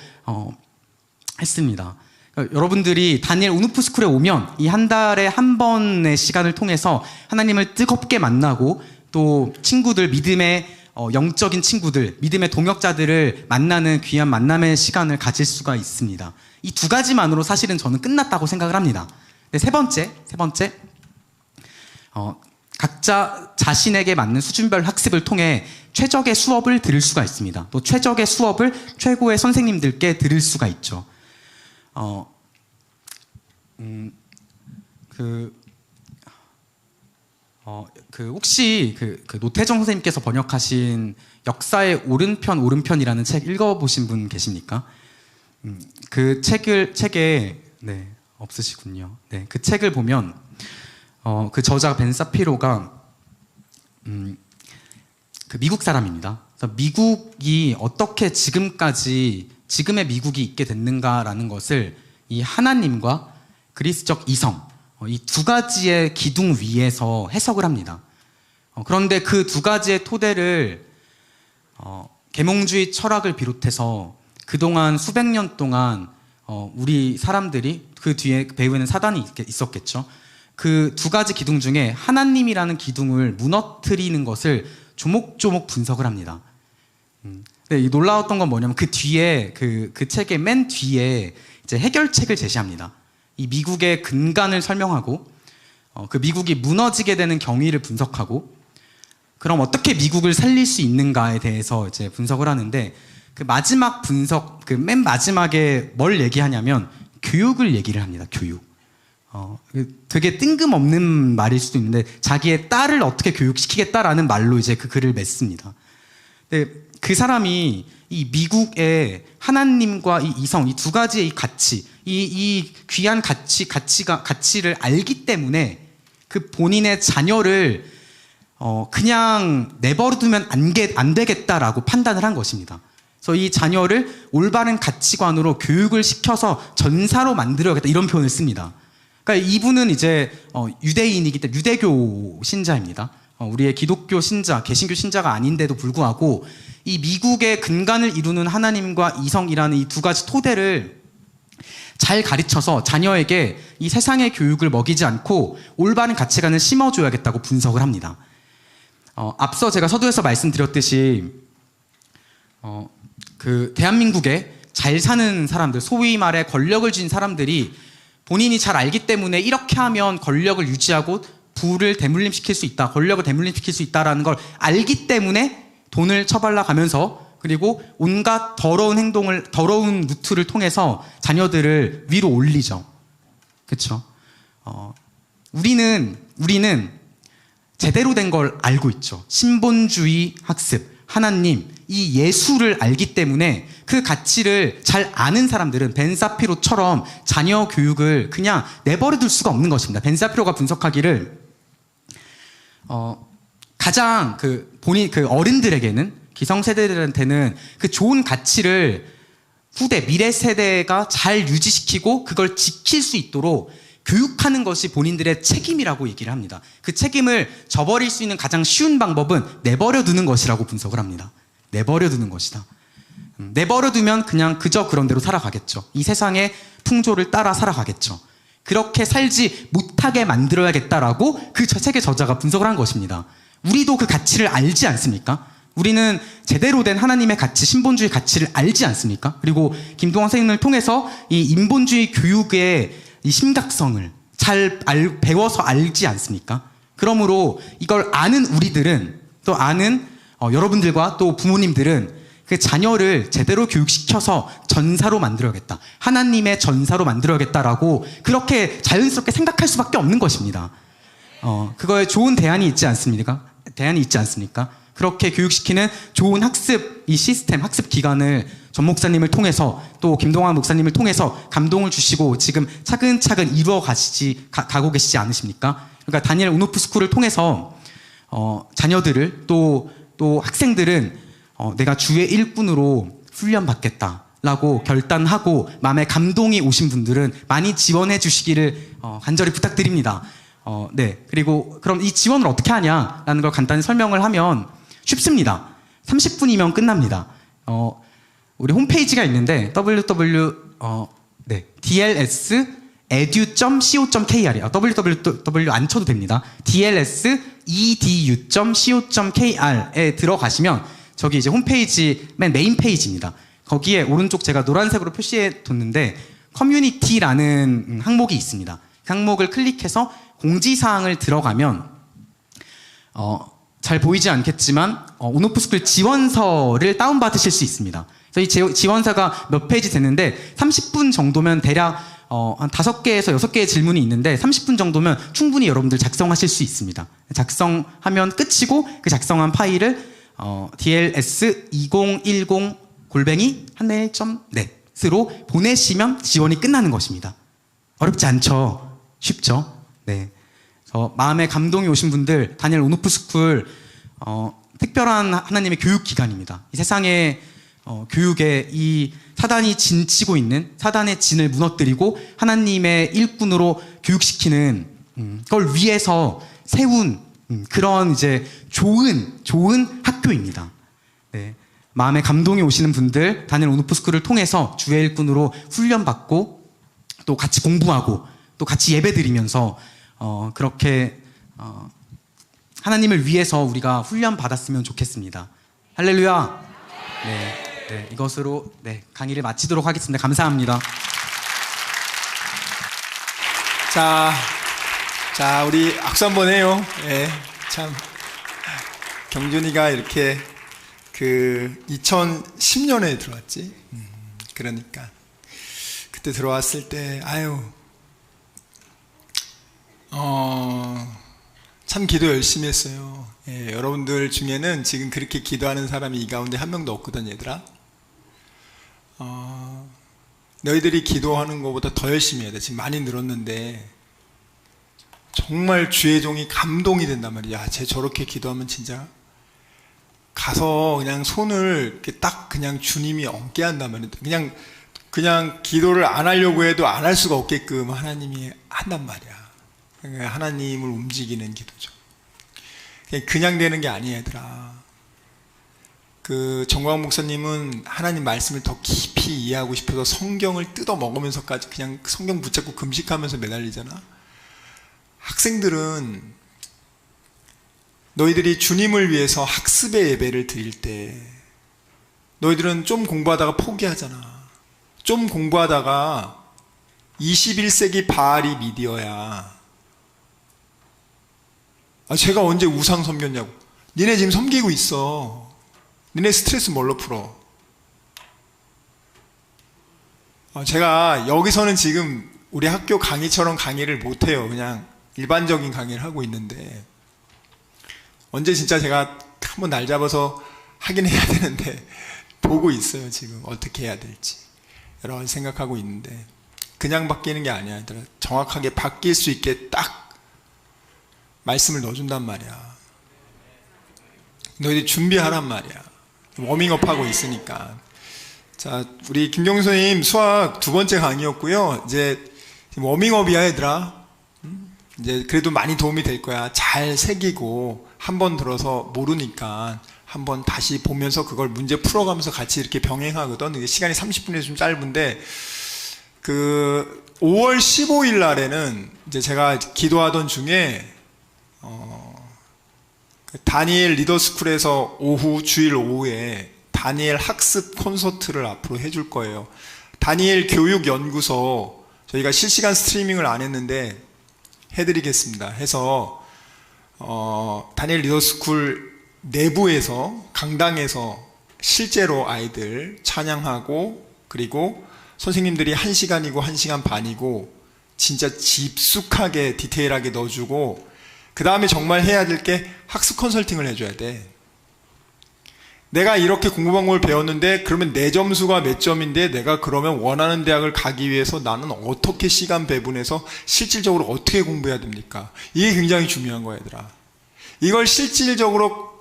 했습니다. 그러니까 여러분들이 다니엘 온오프 스쿨에 오면 이 한 달에 한 번의 시간을 통해서 하나님을 뜨겁게 만나고 또 친구들 믿음의 영적인 친구들, 믿음의 동역자들을 만나는 귀한 만남의 시간을 가질 수가 있습니다. 이 두 가지만으로 사실은 저는 끝났다고 생각을 합니다. 네, 세 번째, 각자 자신에게 맞는 수준별 학습을 통해 최적의 수업을 들을 수가 있습니다. 또 최적의 수업을 최고의 선생님들께 들을 수가 있죠. 혹시 노태정 선생님께서 번역하신 역사의 오른편이라는 책 읽어보신 분 계십니까? 그 책에 네 없으시군요. 네, 그 책을 보면 그 저자 벤 사피로가 그 미국 사람입니다. 그래서 미국이 어떻게 지금의 미국이 있게 됐는가라는 것을 이 하나님과 그리스적 이성, 이 두 가지의 기둥 위에서 해석을 합니다. 그런데 그 두 가지의 토대를 계몽주의 철학을 비롯해서 그동안 수백 년 동안 우리 사람들이 그 뒤에 배후에는 사단이 있었겠죠. 그 두 가지 기둥 중에 하나님이라는 기둥을 무너뜨리는 것을 조목조목 분석을 합니다. 근데 이 놀라웠던 건 뭐냐면 그 뒤에 그 책의 맨 뒤에 이제 해결책을 제시합니다. 이 미국의 근간을 설명하고 그 미국이 무너지게 되는 경위를 분석하고 그럼 어떻게 미국을 살릴 수 있는가에 대해서 이제 분석을 하는데 그 마지막 분석 그 맨 마지막에 뭘 얘기하냐면 교육을 얘기를 합니다. 교육. 되게 뜬금없는 말일 수도 있는데 자기의 딸을 어떻게 교육시키겠다라는 말로 이제 그 글을 맺습니다. 근데 그 사람이 이 미국의 하나님과 이 이성, 이 두 가지의 이 가치, 이 귀한 가치를 알기 때문에 그 본인의 자녀를 그냥 내버려두면 안 되겠다라고 판단을 한 것입니다. 그래서 이 자녀를 올바른 가치관으로 교육을 시켜서 전사로 만들어야겠다 이런 표현을 씁니다. 그러니까 이분은 이제 유대인이기 때문에 유대교 신자입니다. 우리의 기독교 신자, 개신교 신자가 아닌데도 불구하고 이 미국의 근간을 이루는 하나님과 이성이라는 이 두 가지 토대를 잘 가르쳐서 자녀에게 이 세상의 교육을 먹이지 않고 올바른 가치관을 심어줘야겠다고 분석을 합니다. 앞서 제가 서두에서 말씀드렸듯이 그 대한민국에 잘 사는 사람들, 소위 말해 권력을 쥔 사람들이 본인이 잘 알기 때문에 이렇게 하면 권력을 유지하고 부를 대물림시킬 수 있다, 권력을 대물림시킬 수 있다라는 걸 알기 때문에 돈을 처발라 가면서 그리고 온갖 더러운 루트를 통해서 자녀들을 위로 올리죠. 그렇죠? 우리는 제대로 된 걸 알고 있죠. 신본주의 학습, 하나님, 이 예수를 알기 때문에 그 가치를 잘 아는 사람들은 벤사피로처럼 자녀 교육을 그냥 내버려둘 수가 없는 것입니다. 벤사피로가 분석하기를 가장 본인 어른들에게는 기성세대들한테는 그 좋은 가치를 미래 세대가 잘 유지시키고 그걸 지킬 수 있도록 교육하는 것이 본인들의 책임이라고 얘기를 합니다. 그 책임을 저버릴 수 있는 가장 쉬운 방법은 내버려두는 것이라고 분석을 합니다. 내버려두는 것이다. 내버려두면 그냥 그저 그런 대로 살아가겠죠. 이 세상의 풍조를 따라 살아가겠죠. 그렇게 살지 못하게 만들어야겠다라고 그 책의 저자가 분석을 한 것입니다. 우리도 그 가치를 알지 않습니까? 우리는 제대로 된 하나님의 가치, 신본주의 가치를 알지 않습니까? 그리고 김동환 선생님을 통해서 이 인본주의 교육의 이 심각성을 잘 배워서 알지 않습니까? 그러므로 이걸 아는 우리들은 또 아는 여러분들과 또 부모님들은 그 자녀를 제대로 교육시켜서 전사로 만들어야겠다. 하나님의 전사로 만들어야겠다라고 그렇게 자연스럽게 생각할 수밖에 없는 것입니다. 그거에 좋은 대안이 있지 않습니까? 그렇게 교육시키는 좋은 학습, 이 시스템, 학습 기관을 전 목사님을 통해서 또 김동환 목사님을 통해서 감동을 주시고 지금 차근차근 가고 계시지 않으십니까? 그러니까 다니엘 온오프 스쿨을 통해서 자녀들을 또 학생들은 내가 주의 일꾼으로 훈련받겠다라고 결단하고 마음에 감동이 오신 분들은 많이 지원해 주시기를 간절히 부탁드립니다. 네. 그리고 그럼 이 지원을 어떻게 하냐라는 걸 간단히 설명을 하면 쉽습니다. 30분이면 끝납니다. 우리 홈페이지가 있는데 dlsedu.co.kr이에요. www 안 쳐도 됩니다. dlsedu.co.kr에 들어가시면 저기 이제 홈페이지 메인 페이지입니다. 거기에 오른쪽 제가 노란색으로 표시해 뒀는데 커뮤니티라는 항목이 있습니다. 그 항목을 클릭해서 공지사항을 들어가면 잘 보이지 않겠지만 온오프스쿨 지원서를 다운받으실 수 있습니다. 그래서 이 지원서가 몇 페이지 되는데 30분 정도면 대략 한 5개에서 6개의 질문이 있는데 30분 정도면 충분히 여러분들 작성하실 수 있습니다. 작성하면 끝이고 그 작성한 파일을 dls2010@한내일.net으로 보내시면 지원이 끝나는 것입니다. 어렵지 않죠? 쉽죠? 네. 마음에 감동이 오신 분들 다니엘 온오프 스쿨 특별한 하나님의 교육 기관입니다. 이 세상의 교육에 이 사단이 진치고 있는 사단의 진을 무너뜨리고 하나님의 일꾼으로 교육시키는 걸 위해서 세운 그런 이제 좋은 학교입니다. 네. 마음에 감동이 오시는 분들 다니엘 오누프스쿨을 통해서 주의 일꾼으로 훈련받고 또 같이 공부하고 또 같이 예배드리면서 그렇게 하나님을 위해서 우리가 훈련받았으면 좋겠습니다. 할렐루야. 네, 이것으로 강의를 마치도록 하겠습니다. 감사합니다. 자, 우리 악수 한번 해요. 예, 참 경준이가 이렇게 2010년에 들어왔지. 그러니까 그때 들어왔을 때 참 기도 열심히 했어요. 예, 여러분들 중에는 지금 그렇게 기도하는 사람이 이 가운데 한 명도 없거든, 얘들아. 너희들이 기도하는 것보다 더 열심히 해야 돼. 지금 많이 늘었는데 정말 주의 종이 감동이 된단 말이야. 쟤 저렇게 기도하면 진짜 가서 그냥 손을 이렇게 딱 그냥 주님이 얹게 한단 말이야. 그냥 기도를 안 하려고 해도 안 할 수가 없게끔 하나님이 한단 말이야. 그러니까 하나님을 움직이는 기도죠. 그냥 되는 게 아니야, 얘들아. 정광 목사님은 하나님 말씀을 더 깊이 이해하고 싶어서 성경을 뜯어 먹으면서까지 그냥 성경 붙잡고 금식하면서 매달리잖아. 학생들은 너희들이 주님을 위해서 학습의 예배를 드릴 때 너희들은 좀 공부하다가 포기하잖아. 좀 공부하다가 21세기 바알이 미디어야. 제가 언제 우상 섬겼냐고. 니네 지금 섬기고 있어. 니네 스트레스 뭘로 풀어? 제가 여기서는 지금 우리 학교 강의처럼 강의를 못해요. 그냥 일반적인 강의를 하고 있는데 언제 진짜 제가 한번 날 잡아서 하긴 해야 되는데 보고 있어요. 지금 어떻게 해야 될지 여러 가지 생각하고 있는데 그냥 바뀌는 게 아니야. 얘들아. 정확하게 바뀔 수 있게 딱 말씀을 넣어준단 말이야. 너희들 준비하란 말이야. 워밍업 하고 있으니까. 자, 우리 김경수 선생님 수학 2번째 강의였고요. 이제 워밍업이야, 얘들아. 이제 그래도 많이 도움이 될 거야. 잘 새기고 한 번 들어서 모르니까 한번 다시 보면서 그걸 문제 풀어가면서 같이 이렇게 병행하거든. 이게 시간이 30분이 좀 짧은데 5월 15일 날에는 이제 제가 기도하던 중에 다니엘 리더스쿨에서 주일 오후에 다니엘 학습 콘서트를 앞으로 해줄 거예요. 다니엘 교육연구소 저희가 실시간 스트리밍을 안 했는데 해드리겠습니다. 해서 다니엘 리더스쿨 내부에서 강당에서 실제로 아이들 찬양하고 그리고 선생님들이 1시간이고 1시간 반이고 진짜 깊숙하게 디테일하게 넣어주고 그 다음에 정말 해야 될 게 학습 컨설팅을 해줘야 돼. 내가 이렇게 공부 방법을 배웠는데 그러면 내 점수가 몇 점인데 내가 그러면 원하는 대학을 가기 위해서 나는 어떻게 시간 배분해서 실질적으로 어떻게 공부해야 됩니까? 이게 굉장히 중요한 거야, 얘들아. 이걸 실질적으로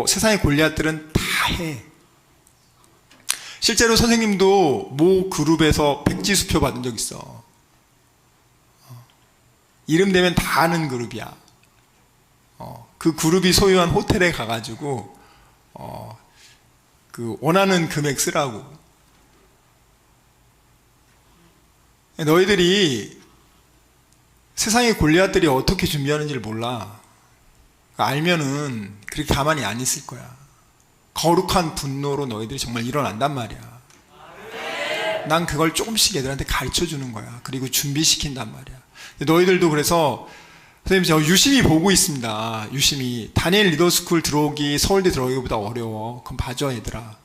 세상의 골리앗들은 다 해. 실제로 선생님도 모 그룹에서 백지수표 받은 적 있어. 이름 되면 다 아는 그룹이야. 그 그룹이 소유한 호텔에 가가지고 원하는 금액 쓰라고. 너희들이 세상의 골리앗들이 어떻게 준비하는지를 몰라. 알면은 그렇게 가만히 안 있을 거야. 거룩한 분노로 너희들이 정말 일어난단 말이야. 난 그걸 조금씩 애들한테 가르쳐 주는 거야. 그리고 준비시킨단 말이야. 너희들도 그래서 선생님 저 유심히 보고 있습니다. 유심히. 다니엘 리더스쿨 들어오기 서울대 들어오기보다 어려워. 그럼 봐줘, 얘들아.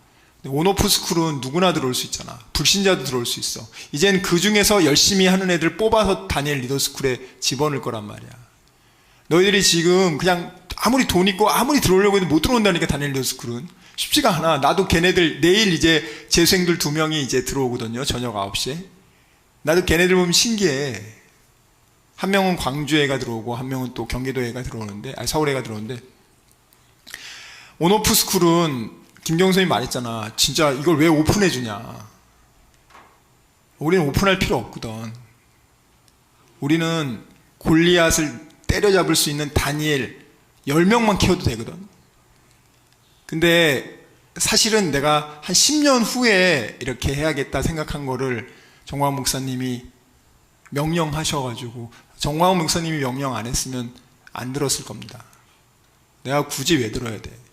온오프 스쿨은 누구나 들어올 수 있잖아. 불신자도 들어올 수 있어. 이젠 그 중에서 열심히 하는 애들 뽑아서 다니엘 리더스쿨에 집어넣을 거란 말이야. 너희들이 지금 그냥 아무리 돈 있고 아무리 들어오려고 해도 못 들어온다니까. 다니엘 리더스쿨은 쉽지가 않아. 나도 걔네들 내일 이제 재수생들 2명이 이제 들어오거든요. 저녁 9시에. 나도 걔네들 보면 신기해. 한 명은 광주애가 들어오고 한 명은 또 경기도애가 들어오는데, 서울애가 들어오는데 온오프 스쿨은 김경선이 말했잖아. 진짜 이걸 왜 오픈해 주냐. 우리는 오픈할 필요 없거든. 우리는 골리앗을 때려잡을 수 있는 다니엘 10명만 키워도 되거든. 근데 사실은 내가 한 10년 후에 이렇게 해야겠다 생각한 거를 정광훈 목사님이 명령하셔가지고, 정광훈 목사님이 명령 안 했으면 안 들었을 겁니다. 내가 굳이 왜 들어야 돼?